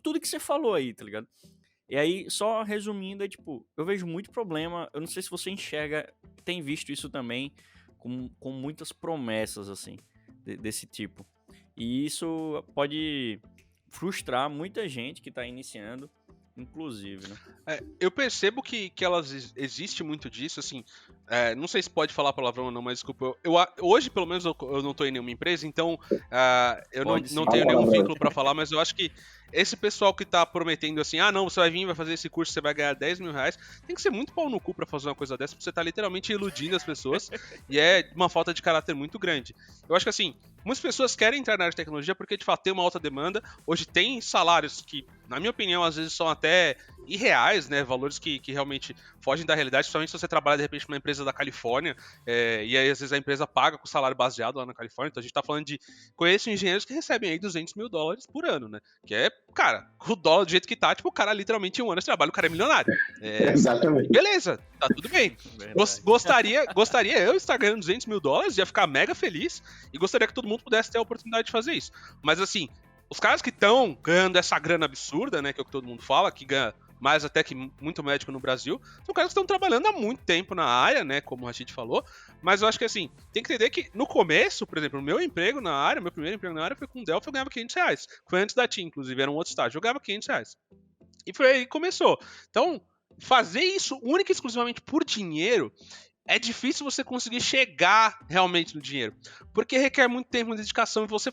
tudo que você falou aí, tá ligado? E aí, só resumindo, tipo, eu vejo muito problema, eu não sei se você enxerga, tem visto isso também, com muitas promessas, assim, desse tipo. E isso pode frustrar muita gente que tá iniciando, inclusive, né? Eu percebo que existe muito disso, assim, não sei se pode falar palavrão ou não, mas desculpa, hoje pelo menos eu não tô em nenhuma empresa, então eu não tenho nenhum vínculo pra falar, mas eu acho que esse pessoal que tá prometendo assim, não, você vai vir, vai fazer esse curso, você vai ganhar 10 mil reais, tem que ser muito pau no cu pra fazer uma coisa dessa, porque você tá literalmente iludindo as pessoas, e é uma falta de caráter muito grande. Eu acho que assim, muitas pessoas querem entrar na área de tecnologia porque de fato tem uma alta demanda, hoje tem salários que, na minha opinião, às vezes são até irreais, né, valores que realmente fogem da realidade, principalmente se você trabalha de repente numa empresa da Califórnia, e aí às vezes a empresa paga com salário baseado lá na Califórnia, então a gente tá falando de, conheço engenheiros que recebem aí $200 mil por ano, né, que é, cara, o dólar do jeito que tá, tipo, o cara literalmente em um ano de trabalho, o cara é milionário. Exatamente. Beleza, tá tudo bem. Gostaria eu estar ganhando $200 mil, ia ficar mega feliz, e gostaria que todo mundo pudesse ter a oportunidade de fazer isso. Mas assim, os caras que estão ganhando essa grana absurda, né, que é o que todo mundo fala, que ganha mais até que muito médico no Brasil, são caras que estão trabalhando há muito tempo na área, né, como a gente falou, mas eu acho que assim, tem que entender que no começo, por exemplo, o meu emprego na área, meu primeiro emprego na área foi com o Delphi, eu ganhava R$500, foi antes da TIM, inclusive, era um outro estágio, eu ganhava R$500, e foi aí que começou. Então, fazer isso única e exclusivamente por dinheiro, é difícil você conseguir chegar realmente no dinheiro, porque requer muito tempo, muita dedicação, e você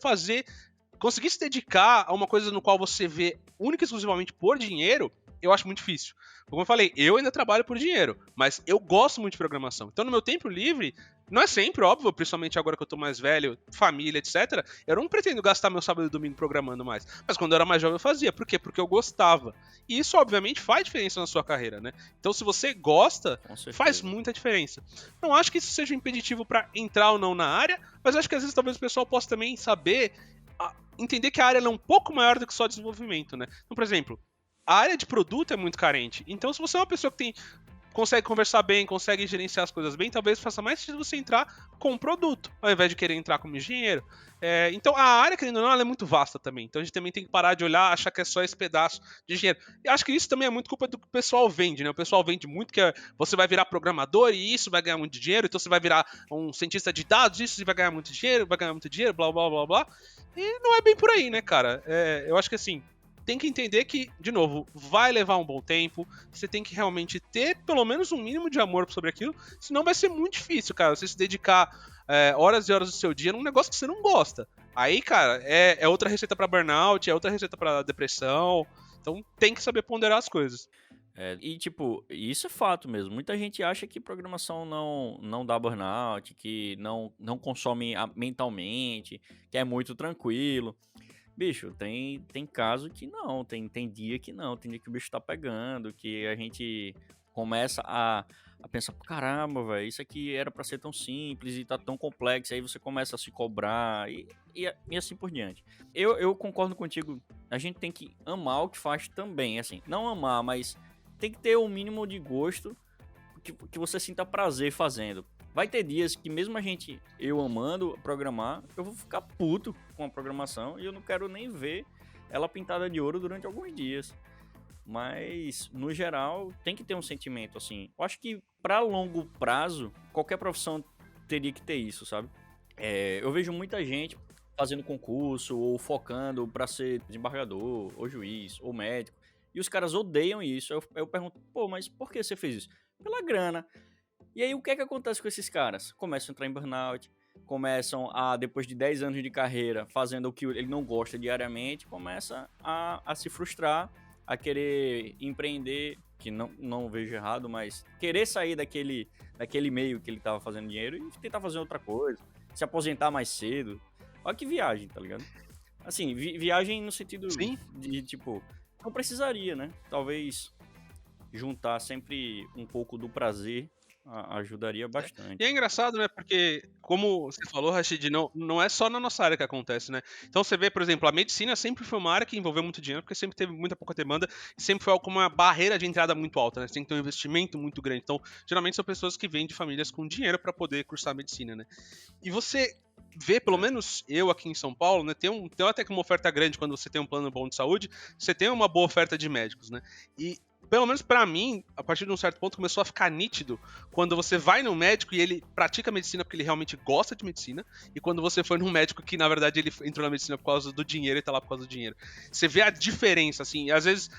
conseguir se dedicar a uma coisa no qual você vê única e exclusivamente por dinheiro, eu acho muito difícil. Como eu falei, eu ainda trabalho por dinheiro, mas eu gosto muito de programação. Então, no meu tempo livre, não é sempre, óbvio, principalmente agora que eu tô mais velho, família, etc., eu não pretendo gastar meu sábado e domingo programando mais. Mas quando eu era mais jovem eu fazia. Por quê? Porque eu gostava. E isso, obviamente, faz diferença na sua carreira, né? Então, se você gosta, faz muita diferença. Não acho que isso seja um impeditivo para entrar ou não na área, mas acho que às vezes talvez o pessoal possa também saber, entender que a área é um pouco maior do que só desenvolvimento, né? Então, por exemplo, a área de produto é muito carente. Então, se você é uma pessoa que consegue conversar bem, consegue gerenciar as coisas bem, talvez faça mais sentido você entrar com um produto, ao invés de querer entrar como engenheiro. Então, a área, querendo ou não, ela é muito vasta também. Então, a gente também tem que parar de olhar, achar que é só esse pedaço de engenheiro. E acho que isso também é muito culpa do que o pessoal vende, né? O pessoal vende muito que você vai virar programador e isso vai ganhar muito dinheiro, então você vai virar um cientista de dados, isso vai ganhar muito dinheiro, blá, blá, blá, blá. E não é bem por aí, né, cara? Eu acho que, assim, tem que entender que, de novo, vai levar um bom tempo, você tem que realmente ter pelo menos um mínimo de amor sobre aquilo, senão vai ser muito difícil, cara, você se dedicar horas e horas do seu dia num negócio que você não gosta. Aí, cara, é outra receita pra burnout, é outra receita pra depressão, então tem que saber ponderar as coisas. E tipo, isso é fato mesmo. Muita gente acha que programação não dá burnout, que não consome mentalmente, que é muito tranquilo. Bicho, tem caso que não, tem dia que não, tem dia que o bicho tá pegando, que a gente começa a pensar, caramba, velho, isso aqui era pra ser tão simples e tá tão complexo, aí você começa a se cobrar e assim por diante. Eu concordo contigo, a gente tem que amar o que faz também, assim, não amar, mas tem que ter um mínimo de gosto que você sinta prazer fazendo. Vai ter dias que mesmo eu amando programar, eu vou ficar puto com a programação e eu não quero nem ver ela pintada de ouro durante alguns dias. Mas, no geral, tem que ter um sentimento, assim. Eu acho que, para longo prazo, qualquer profissão teria que ter isso, sabe? Eu vejo muita gente fazendo concurso ou focando para ser desembargador, ou juiz, ou médico. E os caras odeiam isso. Eu pergunto, pô, mas por que você fez isso? Pela grana. E aí, o que é que acontece com esses caras? Começam a entrar em burnout, começam a, depois de 10 anos de carreira, fazendo o que ele não gosta diariamente, começa a se frustrar, a querer empreender, que não vejo errado, mas querer sair daquele meio que ele tava fazendo dinheiro e tentar fazer outra coisa, se aposentar mais cedo. Olha que viagem, tá ligado? Assim, viagem no sentido Sim. de, tipo, não precisaria, né? Talvez juntar sempre um pouco do prazer ajudaria bastante. E é engraçado, né? Porque, como você falou, Rashid, não é só na nossa área que acontece, né? Então você vê, por exemplo, a medicina sempre foi uma área que envolveu muito dinheiro, porque sempre teve muita pouca demanda, e sempre foi com uma barreira de entrada muito alta, né? Você tem que ter um investimento muito grande. Então, geralmente são pessoas que vêm de famílias com dinheiro para poder cursar medicina, né? E você vê, pelo menos eu aqui em São Paulo, né? Tem até que uma oferta grande quando você tem um plano bom de saúde, você tem uma boa oferta de médicos, né? E pelo menos pra mim, a partir de um certo ponto, começou a ficar nítido quando você vai num médico e ele pratica medicina porque ele realmente gosta de medicina, e quando você foi num médico que, na verdade, ele entrou na medicina por causa do dinheiro e tá lá por causa do dinheiro. Você vê a diferença, assim, às vezes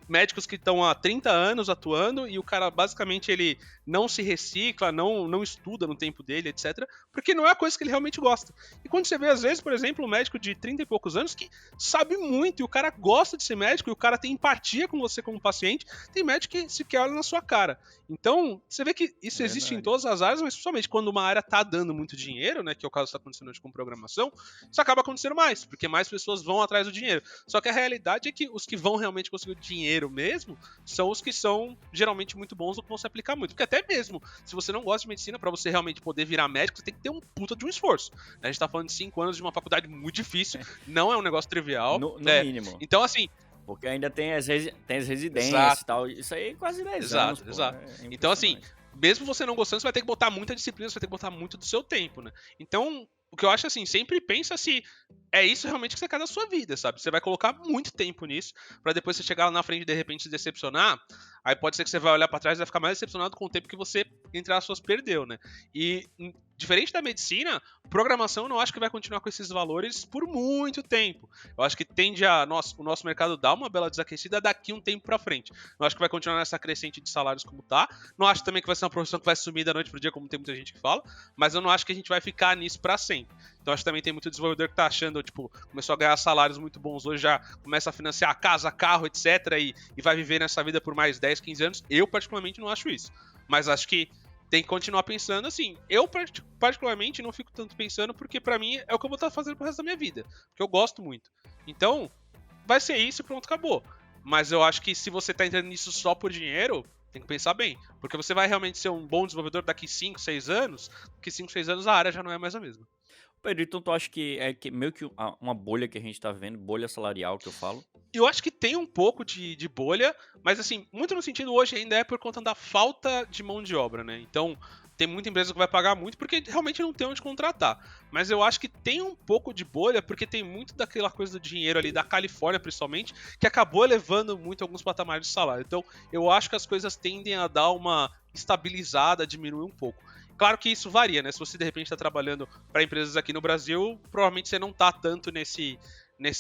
médicos que estão há 30 anos atuando e o cara basicamente ele não se recicla, não estuda no tempo dele, etc, porque não é a coisa que ele realmente gosta. E quando você vê, às vezes, por exemplo, um médico de 30 e poucos anos que sabe muito e o cara gosta de ser médico e o cara tem empatia com você como paciente, tem médico que sequer olha na sua cara. Então, você vê que isso existe em todas as áreas, mas principalmente quando uma área tá dando muito dinheiro, né, que é o caso que está acontecendo hoje com programação, isso acaba acontecendo mais, porque mais pessoas vão atrás do dinheiro. Só que a realidade é que os que vão realmente conseguir o dinheiro mesmo são os que são geralmente muito bons ou que vão se aplicar muito. Porque até mesmo, se você não gosta de medicina, pra você realmente poder virar médico, você tem que ter um puta de um esforço. A gente tá falando de 5 anos de uma faculdade muito difícil, não é um negócio trivial. No mínimo. Então, assim, porque ainda tem as residências e tal. Isso aí é quase 10 anos. Exato. Então, assim, mesmo você não gostando, você vai ter que botar muita disciplina, você vai ter que botar muito do seu tempo, né? Então, o que eu acho assim, sempre pensa se é isso realmente que você quer da sua vida, sabe? Você vai colocar muito tempo nisso, pra depois você chegar lá na frente e de repente se decepcionar, aí pode ser que você vai olhar pra trás e vai ficar mais decepcionado com o tempo que você, entre aspas, perdeu, né? E, diferente da medicina, programação eu não acho que vai continuar com esses valores por muito tempo. Eu acho que tende o nosso mercado dar uma bela desaquecida daqui um tempo pra frente. Eu acho que vai continuar nessa crescente de salários como tá. Não acho também que vai ser uma profissão que vai sumir da noite pro dia, como tem muita gente que fala, mas eu não acho que a gente vai ficar nisso pra sempre. Então acho que também tem muito desenvolvedor que tá achando, tipo, começou a ganhar salários muito bons hoje, já começa a financiar casa, carro, etc, e vai viver nessa vida por mais 10, 15 anos. Eu particularmente não acho isso. Mas acho que tem que continuar pensando assim. Eu, particularmente, não fico tanto pensando, porque pra mim é o que eu vou estar fazendo pro resto da minha vida. Porque eu gosto muito. Então, vai ser isso e pronto, acabou. Mas eu acho que se você tá entrando nisso só por dinheiro, tem que pensar bem. Porque você vai realmente ser um bom desenvolvedor daqui 5, 6 anos, porque 5, 6 anos a área já não é mais a mesma. Pedro, então tu acha que é meio que uma bolha que a gente tá vendo, bolha salarial que eu falo? Eu acho que tem um pouco de bolha, mas assim, muito no sentido hoje ainda é por conta da falta de mão de obra, né? Então, tem muita empresa que vai pagar muito porque realmente não tem onde contratar. Mas eu acho que tem um pouco de bolha porque tem muito daquela coisa do dinheiro ali, da Califórnia principalmente, que acabou elevando muito alguns patamares de salário. Então, eu acho que as coisas tendem a dar uma estabilizada, diminuir um pouco. Claro que isso varia, né? Se você de repente está trabalhando para empresas aqui no Brasil, provavelmente você não tá tanto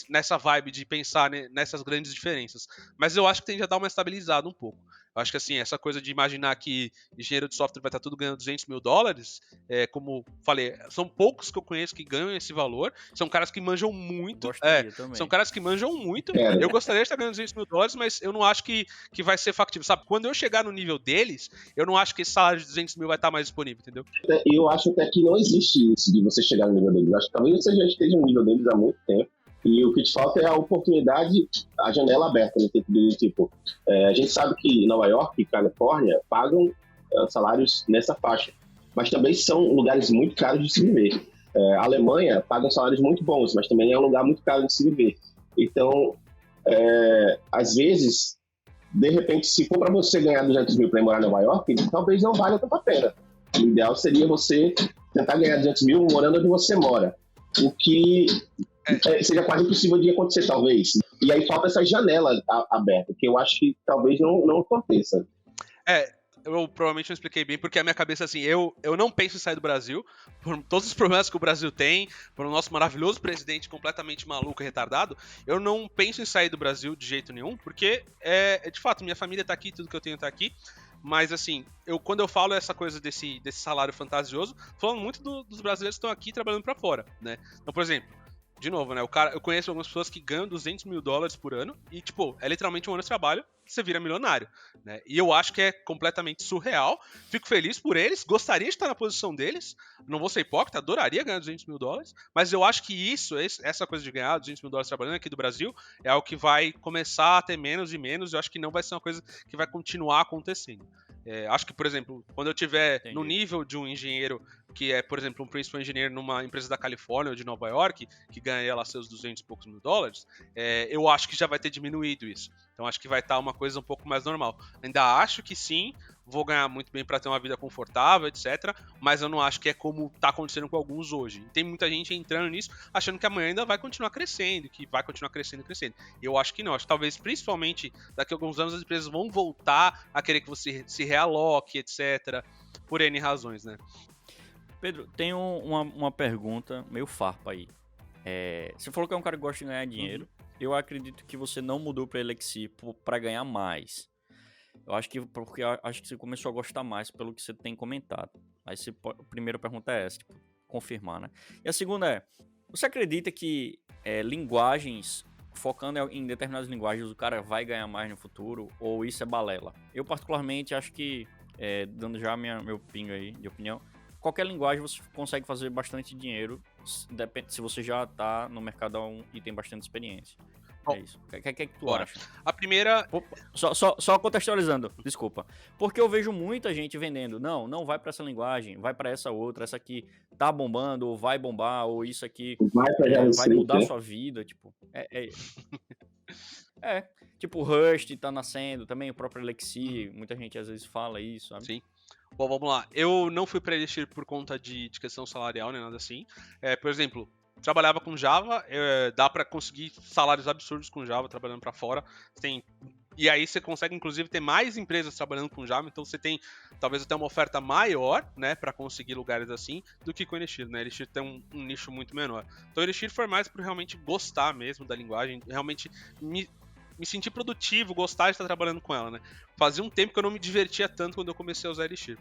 nessa vibe de pensar nessas grandes diferenças. Mas eu acho que tende a dar uma estabilizada um pouco. Eu acho que assim, essa coisa de imaginar que engenheiro de software vai estar tudo ganhando $200 mil, como falei, são poucos que eu conheço que ganham esse valor, são caras que manjam muito. Gostaria também. São caras que manjam muito. Quero. Eu gostaria de estar ganhando $200 mil, mas eu não acho que vai ser factível, sabe? Quando eu chegar no nível deles, eu não acho que esse salário de 200 mil vai estar mais disponível, entendeu? Eu acho até que não existe isso de você chegar no nível deles. Eu acho que talvez você já esteja no nível deles há muito tempo. E o que te falta é a oportunidade, a janela aberta, no sentido de, tipo, a gente sabe que Nova York e Califórnia pagam salários nessa faixa, mas também são lugares muito caros de se viver. A Alemanha paga salários muito bons, mas também é um lugar muito caro de se viver. Então, às vezes, de repente, se for para você ganhar 200 mil para ir morar em Nova York, talvez não valha tanto a pena. O ideal seria você tentar ganhar 200 mil morando onde você mora. O que seja quase impossível de acontecer, talvez. E aí falta essa janela aberta, que eu acho que talvez não aconteça. Eu provavelmente não expliquei bem, porque a minha cabeça, assim, eu não penso em sair do Brasil, por todos os problemas que o Brasil tem, por o nosso maravilhoso presidente completamente maluco e retardado, eu não penso em sair do Brasil de jeito nenhum, porque, de fato, minha família tá aqui, tudo que eu tenho tá aqui, mas, assim, quando eu falo essa coisa desse salário fantasioso, falando muito dos brasileiros que estão aqui trabalhando pra fora, né? Então, por exemplo, de novo, né? Eu conheço algumas pessoas que ganham $200 mil por ano e, tipo, é literalmente um ano de trabalho que você vira milionário, né? E eu acho que é completamente surreal. Fico feliz por eles, gostaria de estar na posição deles. Não vou ser hipócrita, adoraria ganhar $200 mil, mas eu acho que essa coisa de ganhar $200 mil trabalhando aqui do Brasil é algo que vai começar a ter menos e menos. Eu acho que não vai ser uma coisa que vai continuar acontecendo. Acho que, por exemplo, quando eu estiver no nível de um engenheiro que é, por exemplo, um principal engineer numa empresa da Califórnia ou de Nova York, que ganha lá seus 200 e poucos mil dólares, eu acho que já vai ter diminuído isso. Então acho que vai estar uma coisa um pouco mais normal. Ainda acho que sim, vou ganhar muito bem para ter uma vida confortável, etc. Mas eu não acho que é como está acontecendo com alguns hoje. Tem muita gente entrando nisso, achando que amanhã ainda vai continuar crescendo, que vai continuar crescendo e crescendo. Eu acho que não. Acho que talvez, principalmente, daqui a alguns anos as empresas vão voltar a querer que você se realoque, etc. Por N razões, né? Pedro, tem uma pergunta meio farpa aí. Você falou que é um cara que gosta de ganhar dinheiro. Eu acredito que você não mudou para Elixir para ganhar mais. Eu acho que porque acho que você começou a gostar mais pelo que você tem comentado. Aí a primeira pergunta é essa, tipo, confirmar, né? E a segunda é, você acredita que linguagens, focando em determinadas linguagens, o cara vai ganhar mais no futuro? Ou isso é balela? Eu particularmente acho que, dando já meu pingo aí de opinião, qualquer linguagem você consegue fazer bastante dinheiro se você já tá no mercado e tem bastante experiência. Bom, é isso. O que tu acha? A primeira... Só contextualizando, desculpa. Porque eu vejo muita gente vendendo. Não vai pra essa linguagem, vai pra essa outra. Essa aqui tá bombando, ou vai bombar, ou isso aqui vai mudar a sua vida. Tipo, tipo, Rust tá nascendo também, o próprio Elixir. Muita gente às vezes fala isso, sabe? Sim. Bom, vamos lá. Eu não fui para Elixir por conta de questão salarial, nem nada assim. Por exemplo, trabalhava com Java, dá para conseguir salários absurdos com Java trabalhando para fora. E aí você consegue, inclusive, ter mais empresas trabalhando com Java, então você tem talvez até uma oferta maior, né, para conseguir lugares assim, do que com Elixir, né? Elixir tem um nicho muito menor. Então Elixir foi mais por realmente gostar mesmo da linguagem, realmente me sentir produtivo, gostar de estar trabalhando com ela, né? Fazia um tempo que eu não me divertia tanto quando eu comecei a usar Elixir.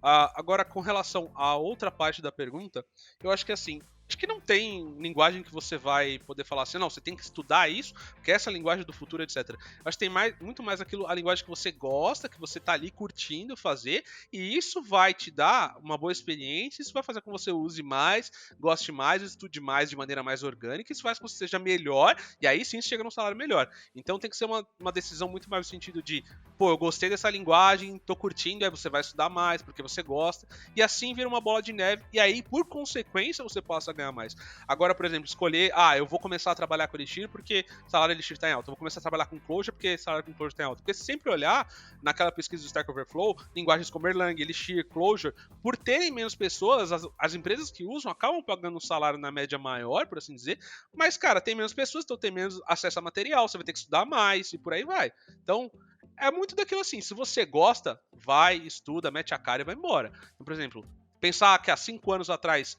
Agora, com relação à outra parte da pergunta, eu acho que assim, acho que não tem linguagem que você vai poder falar assim, não, você tem que estudar isso, porque essa é a linguagem do futuro, etc. Acho que tem muito mais a linguagem que você gosta, que você tá ali curtindo fazer, e isso vai te dar uma boa experiência, isso vai fazer com que você use mais, goste mais, estude mais de maneira mais orgânica, isso faz com que você seja melhor, e aí sim você chega num salário melhor. Então tem que ser uma decisão muito mais no sentido de, pô, eu gostei dessa linguagem, tô curtindo, aí você vai estudar mais, porque você gosta, e assim vira uma bola de neve, e aí, por consequência, você passa a ganhar mais. Agora, por exemplo, escolher, eu vou começar a trabalhar com Elixir porque salário Elixir tá em alta, eu vou começar a trabalhar com Clojure porque salário com Clojure tá em alta. Porque se sempre olhar naquela pesquisa do Stack Overflow, linguagens como Erlang, Elixir, Clojure, por terem menos pessoas, as empresas que usam acabam pagando um salário na média maior, por assim dizer, mas, cara, tem menos pessoas, então tem menos acesso a material, você vai ter que estudar mais e por aí vai. Então, é muito daquilo assim, se você gosta, vai, estuda, mete a cara e vai embora. Então, por exemplo, pensar que há 5 anos atrás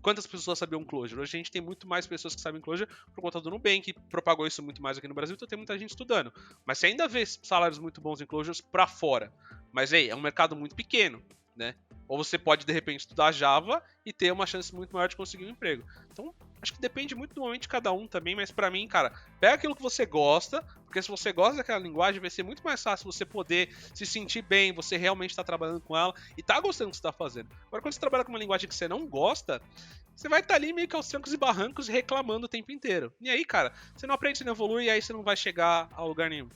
quantas pessoas sabiam Clojure? Hoje a gente tem muito mais pessoas que sabem Clojure por conta do Nubank, que propagou isso muito mais aqui no Brasil, então tem muita gente estudando. Mas você ainda vê salários muito bons em Clojure pra fora. Mas aí, é um mercado muito pequeno, né? Ou você pode, de repente, estudar Java e ter uma chance muito maior de conseguir um emprego. Então, acho que depende muito do momento de cada um também, mas pra mim, cara, pega aquilo que você gosta, porque se você gosta daquela linguagem, vai ser muito mais fácil você poder se sentir bem, você realmente tá trabalhando com ela e tá gostando do que você tá fazendo. Agora, quando você trabalha com uma linguagem que você não gosta, você vai estar ali meio que aos trancos e barrancos reclamando o tempo inteiro. E aí, cara, você não aprende, você não evolui, e aí você não vai chegar a lugar nenhum.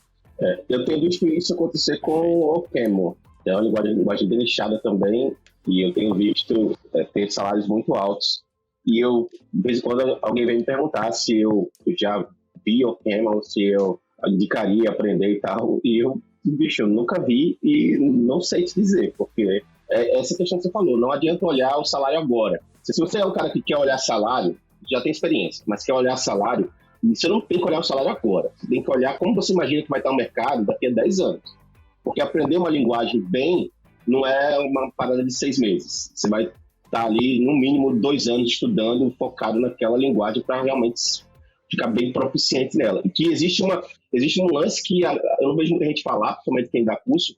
Eu tenho visto isso acontecer com o OCaml. É uma linguagem bem nichada também, e eu tenho visto ter salários muito altos. E eu, de vez em quando, alguém vem me perguntar se eu já vi OCaml, se eu indicaria aprender e tal, e eu, bicho, eu nunca vi e não sei te dizer, porque essa questão que você falou, não adianta olhar o salário agora. Se você é um cara que quer olhar salário, já tem experiência, mas quer olhar salário, você não tem que olhar o salário agora. Você tem que olhar como você imagina que vai estar o mercado daqui a 10 anos. Porque aprender uma linguagem bem não é uma parada de 6 meses. Você vai estar ali, no mínimo, 2 anos estudando, focado naquela linguagem para realmente ficar bem proficiente nela. E que existe um lance que eu não vejo muita gente falar, principalmente quem dá curso,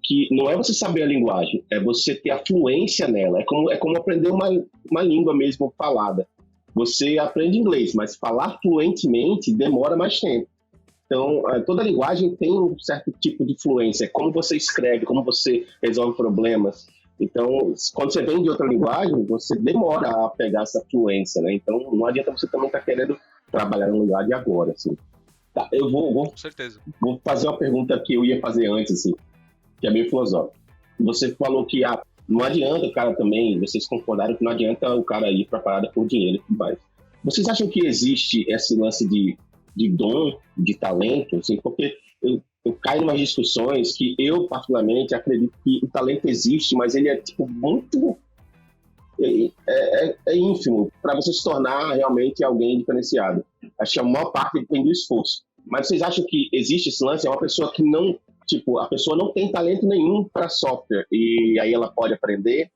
que não é você saber a linguagem, é você ter a fluência nela. É como aprender uma língua mesmo falada. Você aprende inglês, mas falar fluentemente demora mais tempo. Então, toda linguagem tem um certo tipo de fluência. Como você escreve, como você resolve problemas. Então, quando você vem de outra linguagem, você demora a pegar essa fluência, né? Então, não adianta você também estar querendo trabalhar no lugar de agora, assim. Tá, eu Com certeza. Vou fazer uma pergunta que eu ia fazer antes, assim, que é meio filosófica. Você falou que não adianta o cara também, vocês concordaram que não adianta o cara ir para a parada por dinheiro e tudo mais. Vocês acham que existe esse lance de dom, de talento? Assim, porque eu caio em umas discussões que eu, particularmente, acredito que o talento existe, mas ele é tipo muito... É ínfimo para você se tornar realmente alguém diferenciado. Acho que a maior parte depende do esforço. Mas vocês acham que existe esse lance? É uma pessoa que não... Tipo, a pessoa não tem talento nenhum para software e aí ela pode aprender?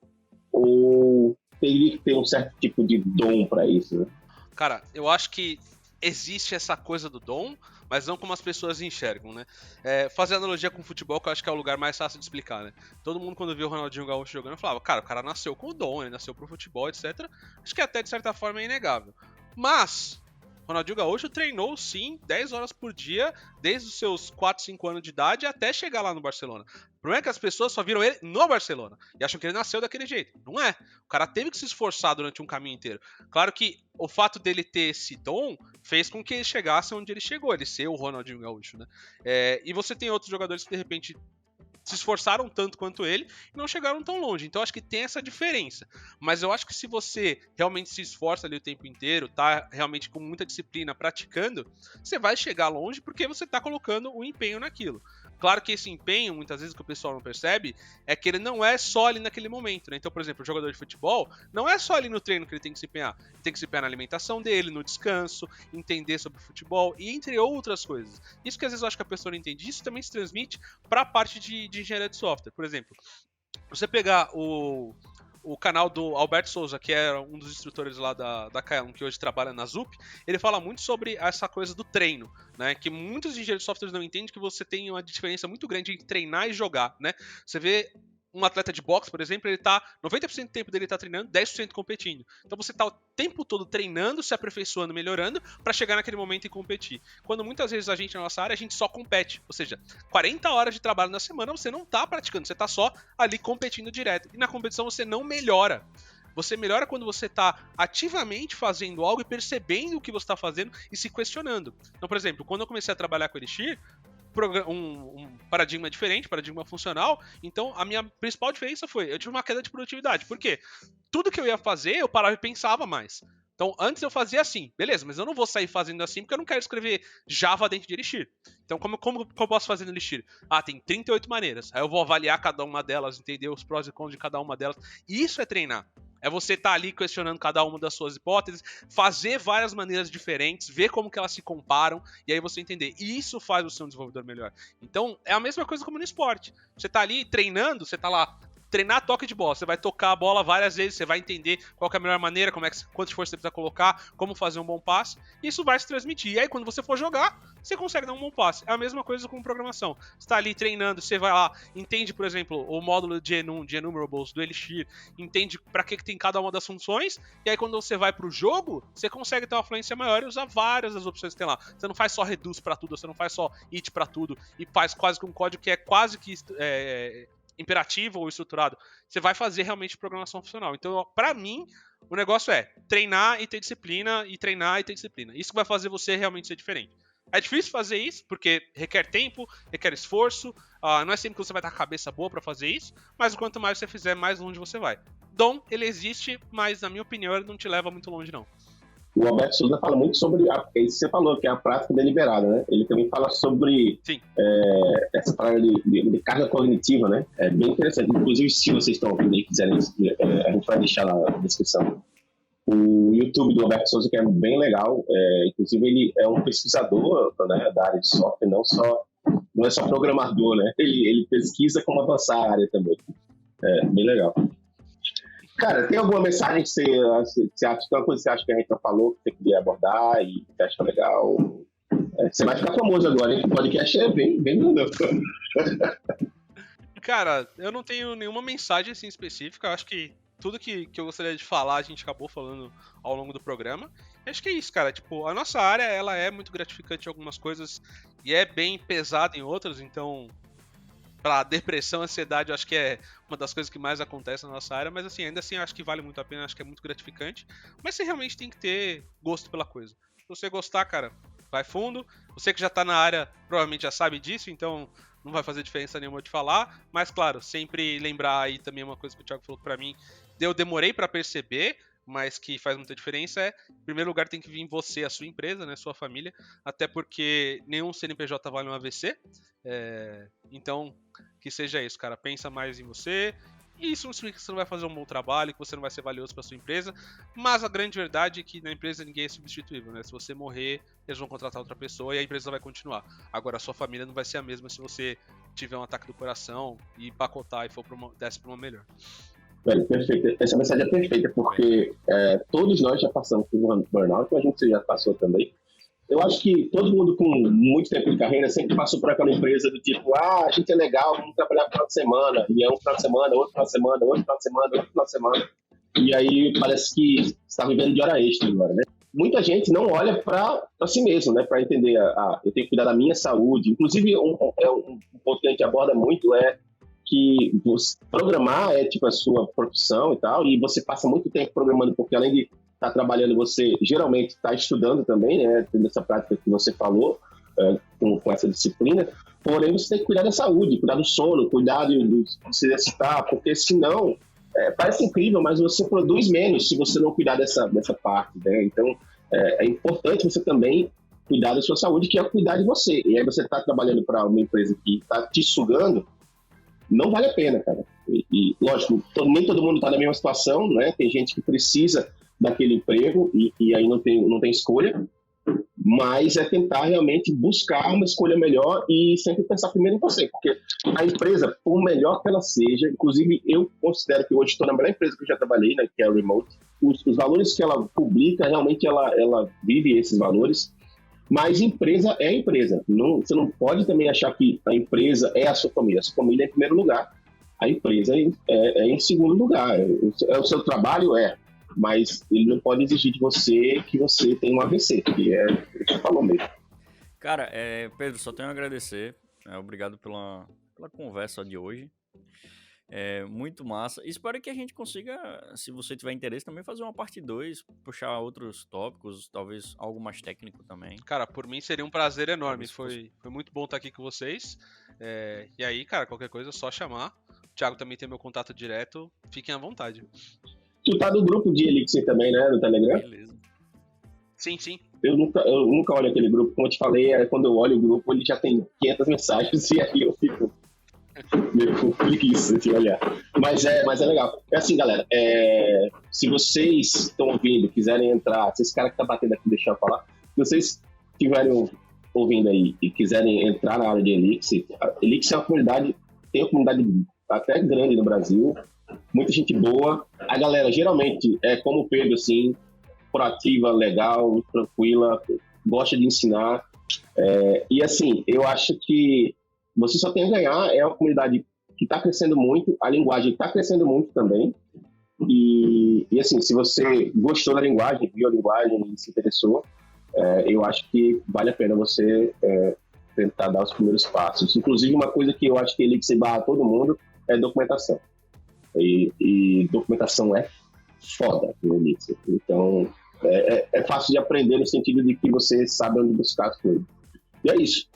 Ou teria que ter um certo tipo de dom para isso, né? Cara, eu acho que existe essa coisa do dom, mas não como as pessoas enxergam, né? Fazer analogia com o futebol, que eu acho que é o lugar mais fácil de explicar, né? Todo mundo, quando viu o Ronaldinho Gaúcho jogando, falava, cara, o cara nasceu com o dom, ele nasceu pro futebol, etc. Acho que até, de certa forma, é inegável. Mas Ronaldinho Gaúcho treinou, sim, 10 horas por dia, desde os seus 4, 5 anos de idade até chegar lá no Barcelona. O problema é que as pessoas só viram ele no Barcelona e acham que ele nasceu daquele jeito. Não é. O cara teve que se esforçar durante um caminho inteiro. Claro que o fato dele ter esse dom fez com que ele chegasse onde ele chegou, ele ser o Ronaldinho Gaúcho, né? E você tem outros jogadores que, de repente, se esforçaram tanto quanto ele e não chegaram tão longe. Então, acho que tem essa diferença. Mas eu acho que se você realmente se esforça ali o tempo inteiro, tá realmente com muita disciplina praticando, você vai chegar longe porque você tá colocando o empenho naquilo. Claro que esse empenho, muitas vezes, que o pessoal não percebe, é que ele não é só ali naquele momento, né? Então, por exemplo, o jogador de futebol não é só ali no treino que ele tem que se empenhar. Ele tem que se empenhar na alimentação dele, no descanso, entender sobre futebol e entre outras coisas. Isso que às vezes eu acho que a pessoa não entende, isso também se transmite para a parte de engenharia de software. Por exemplo, você pegar o canal do Alberto Souza, que é um dos instrutores lá da Kaelon, que hoje trabalha na ZUP, ele fala muito sobre essa coisa do treino, né? Que muitos engenheiros de software não entendem que você tem uma diferença muito grande entre treinar e jogar, né? Você vê um atleta de boxe, por exemplo, ele tá 90% do tempo dele tá treinando, 10% competindo. Então você tá o tempo todo treinando, se aperfeiçoando, melhorando para chegar naquele momento e competir. Quando muitas vezes a gente na nossa área, a gente só compete, ou seja, 40 horas de trabalho na semana você não tá praticando, você tá só ali competindo direto. E na competição você não melhora. Você melhora quando você está ativamente fazendo algo e percebendo o que você está fazendo e se questionando. Então, por exemplo, quando eu comecei a trabalhar com Elixir, um paradigma diferente, paradigma funcional. Então, a minha principal diferença foi, eu tive uma queda de produtividade. Por quê? Tudo que eu ia fazer, eu parava e pensava mais. Então, antes eu fazia assim, beleza, mas eu não vou sair fazendo assim porque eu não quero escrever Java dentro de Elixir. Então, como eu posso fazer no Elixir? Tem 38 maneiras. Aí eu vou avaliar cada uma delas, entender os prós e cons de cada uma delas. E isso é treinar. É você estar ali questionando cada uma das suas hipóteses, fazer várias maneiras diferentes, ver como que elas se comparam, e aí você entender. E isso faz você um desenvolvedor melhor. Então, é a mesma coisa como no esporte. Você tá ali treinando, você tá lá treinar toque de bola. Você vai tocar a bola várias vezes, você vai entender qual que é a melhor maneira, quantas forças você precisa colocar, como fazer um bom passe. Isso vai se transmitir. E aí, quando você for jogar, você consegue dar um bom passe. É a mesma coisa com programação. Você tá ali treinando, você vai lá, entende, por exemplo, o módulo de enumerables do Elixir, entende pra que tem cada uma das funções, e aí quando você vai pro jogo, você consegue ter uma fluência maior e usar várias das opções que tem lá. Você não faz só reduce pra tudo, você não faz só it pra tudo, e faz quase que um código que é quase que imperativo ou estruturado. Você vai fazer realmente programação funcional. Então, pra mim, o negócio é treinar e ter disciplina, e treinar e ter disciplina. Isso que vai fazer você realmente ser diferente. É difícil fazer isso, porque requer tempo, requer esforço, não é sempre que você vai estar com a cabeça boa pra fazer isso, mas quanto mais você fizer, mais longe você vai. Dom, ele existe, mas na minha opinião, ele não te leva muito longe, não. O Alberto Souza fala muito sobre isso que você falou, que é a prática deliberada, né? Ele também fala sobre essa parada de carga cognitiva, né? É bem interessante. Inclusive, se vocês estão ouvindo e quiserem, a gente vai deixar na descrição o YouTube do Alberto Souza, que é bem legal. Inclusive, ele é um pesquisador, né, da área de software, não é só programador, né? Ele pesquisa como avançar a área também. É bem legal. Cara, tem alguma mensagem que você acha, tem uma coisa que você acha que a gente não falou, que você queria abordar e que acha legal? Você vai ficar famoso agora, hein? O podcast é bem grandão. Cara, eu não tenho nenhuma mensagem assim específica. Eu acho que tudo que eu gostaria de falar, a gente acabou falando ao longo do programa. Eu acho que é isso, cara. Tipo, a nossa área, ela é muito gratificante em algumas coisas e é bem pesada em outras, então... Pra depressão, ansiedade, eu acho que é uma das coisas que mais acontece na nossa área, mas assim, ainda assim, eu acho que vale muito a pena, acho que é muito gratificante, mas você realmente tem que ter gosto pela coisa. Se você gostar, cara, vai fundo. Você que já tá na área, provavelmente já sabe disso, então não vai fazer diferença nenhuma de falar, mas claro, sempre lembrar aí também uma coisa que o Thiago falou pra mim, eu demorei pra perceber, mas que faz muita diferença em primeiro lugar, tem que vir você, a sua empresa, né, sua família, até porque nenhum CNPJ vale um AVC, então, que seja isso, cara, pensa mais em você, e isso não significa que você não vai fazer um bom trabalho, que você não vai ser valioso para sua empresa, mas a grande verdade é que na empresa ninguém é substituível, né, se você morrer, eles vão contratar outra pessoa e a empresa vai continuar, agora a sua família não vai ser a mesma se você tiver um ataque do coração e empacotar e desce para uma melhor. Velho, perfeito. Essa mensagem é perfeita, porque todos nós já passamos por um burnout, a gente já passou também. Eu acho que todo mundo com muito tempo de carreira sempre passou por aquela empresa do tipo, a gente é legal, vamos trabalhar final de semana, e é um final de semana, outro final de semana, outro final de semana, outro final de semana. E aí parece que você está vivendo de hora extra agora, né? Muita gente não olha para si mesmo, né? Para entender, eu tenho que cuidar da minha saúde. Inclusive, um ponto que a gente aborda muito é que programar é tipo a sua profissão e tal, e você passa muito tempo programando, porque além de estar trabalhando, você geralmente está estudando também, né, tendo essa prática que você falou, com essa disciplina, porém você tem que cuidar da saúde, cuidar do sono, cuidar de se exercitar, porque senão, parece incrível, mas você produz menos se você não cuidar dessa parte, né, então é importante você também cuidar da sua saúde, que é cuidar de você, e aí você está trabalhando para uma empresa que está te sugando, não vale a pena, cara. E lógico, nem todo mundo está na mesma situação, né? Tem gente que precisa daquele emprego e aí não tem escolha, mas é tentar realmente buscar uma escolha melhor e sempre pensar primeiro em você, porque a empresa, por melhor que ela seja, inclusive eu considero que hoje estou na melhor empresa que eu já trabalhei, né, que é a Remote, os valores que ela publica, realmente ela vive esses valores, mas empresa é empresa. Você não pode também achar que a empresa é a sua família. A sua família é em primeiro lugar. A empresa é em segundo lugar. O seu trabalho mas ele não pode exigir de você que você tenha um AVC, que é o que você falou mesmo. Cara, Pedro, só tenho a agradecer. Obrigado pela conversa de hoje. Muito massa. Espero que a gente consiga, se você tiver interesse, também fazer uma parte 2, puxar outros tópicos, talvez algo mais técnico também. Cara, por mim seria um prazer enorme. Foi muito bom estar aqui com vocês. E aí, cara, qualquer coisa é só chamar. O Thiago também tem meu contato direto. Fiquem à vontade. Tu tá no grupo de Elixir também, né? No Telegram? Beleza. Sim. Eu nunca olho aquele grupo. Como eu te falei, quando eu olho o grupo, ele já tem 500 mensagens e aí eu fico meio com preguiça de olhar. Mas é legal. É assim, galera, se vocês estão ouvindo, quiserem entrar, se esse cara que tá batendo aqui deixar eu falar, se vocês estiverem ouvindo aí e quiserem entrar na área de Elixir, a Elixir é uma comunidade, tem uma comunidade até grande no Brasil, muita gente boa. A galera geralmente é como o Pedro, assim, proativa, legal, tranquila, gosta de ensinar. E assim, eu acho que você só tem a ganhar, é uma comunidade que está crescendo muito, a linguagem está crescendo muito também. E assim, se você gostou da linguagem, viu a linguagem e se interessou, eu acho que vale a pena você tentar dar os primeiros passos. Inclusive, uma coisa que eu acho que ele se barra todo mundo é documentação. E documentação é foda no Elixir. Então, é fácil de aprender no sentido de que você sabe onde buscar as coisas. E é isso.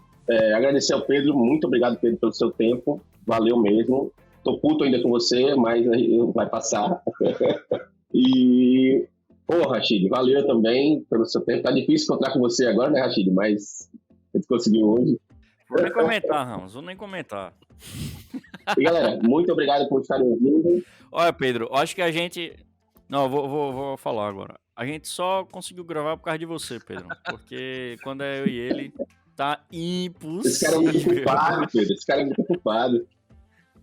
Agradecer ao Pedro. Muito obrigado, Pedro, pelo seu tempo. Valeu mesmo. Tô puto ainda com você, mas vai passar. E, Rashid, valeu também pelo seu tempo. Tá difícil encontrar com você agora, né, Rashid? Mas a gente conseguiu hoje. Vou nem comentar, Ramos. Vou nem comentar. E, galera, muito obrigado por estarem ouvindo. Olha, Pedro, acho que a gente... Não, vou falar agora. A gente só conseguiu gravar por causa de você, Pedro. Porque quando é eu e ele, tá impossível. Esse cara é muito ocupado, Pedro. Esse cara é muito ocupado.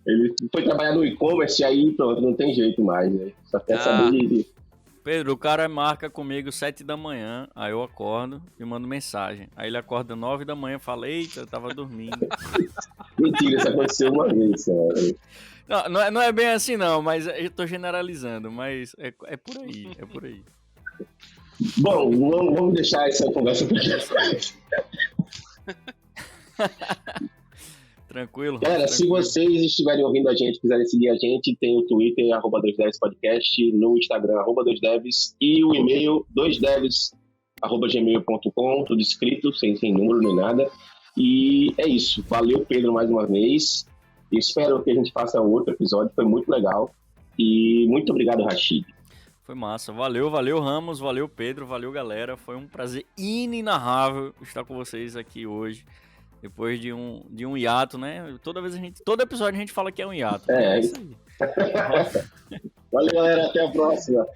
Ele foi trabalhar no e-commerce e aí pronto, não tem jeito mais, né? Só quer saber de... Pedro, o cara marca comigo 7 da manhã, aí eu acordo e mando mensagem. Aí ele acorda 9 da manhã e fala, eita, eu tava dormindo. Mentira, isso aconteceu uma vez, cara. Não é bem assim não, mas eu tô generalizando, mas é por aí, é por aí. Bom, vamos deixar essa conversa pra depois. Tranquilo. Galera, se vocês estiverem ouvindo a gente, quiserem seguir a gente, tem o Twitter, @2devspodcast, no Instagram, @2devs, e o e-mail, 2devs@gmail.com, tudo escrito, sem número nem nada. E é isso. Valeu, Pedro, mais uma vez. Espero que a gente faça outro episódio, foi muito legal. E muito obrigado, Rashid. Foi massa. Valeu, Ramos, valeu, Pedro, valeu, galera. Foi um prazer inenarrável estar com vocês aqui hoje. Depois de um hiato, né? Todo episódio a gente fala que é um hiato. É isso aí. Valeu, galera. Até a próxima.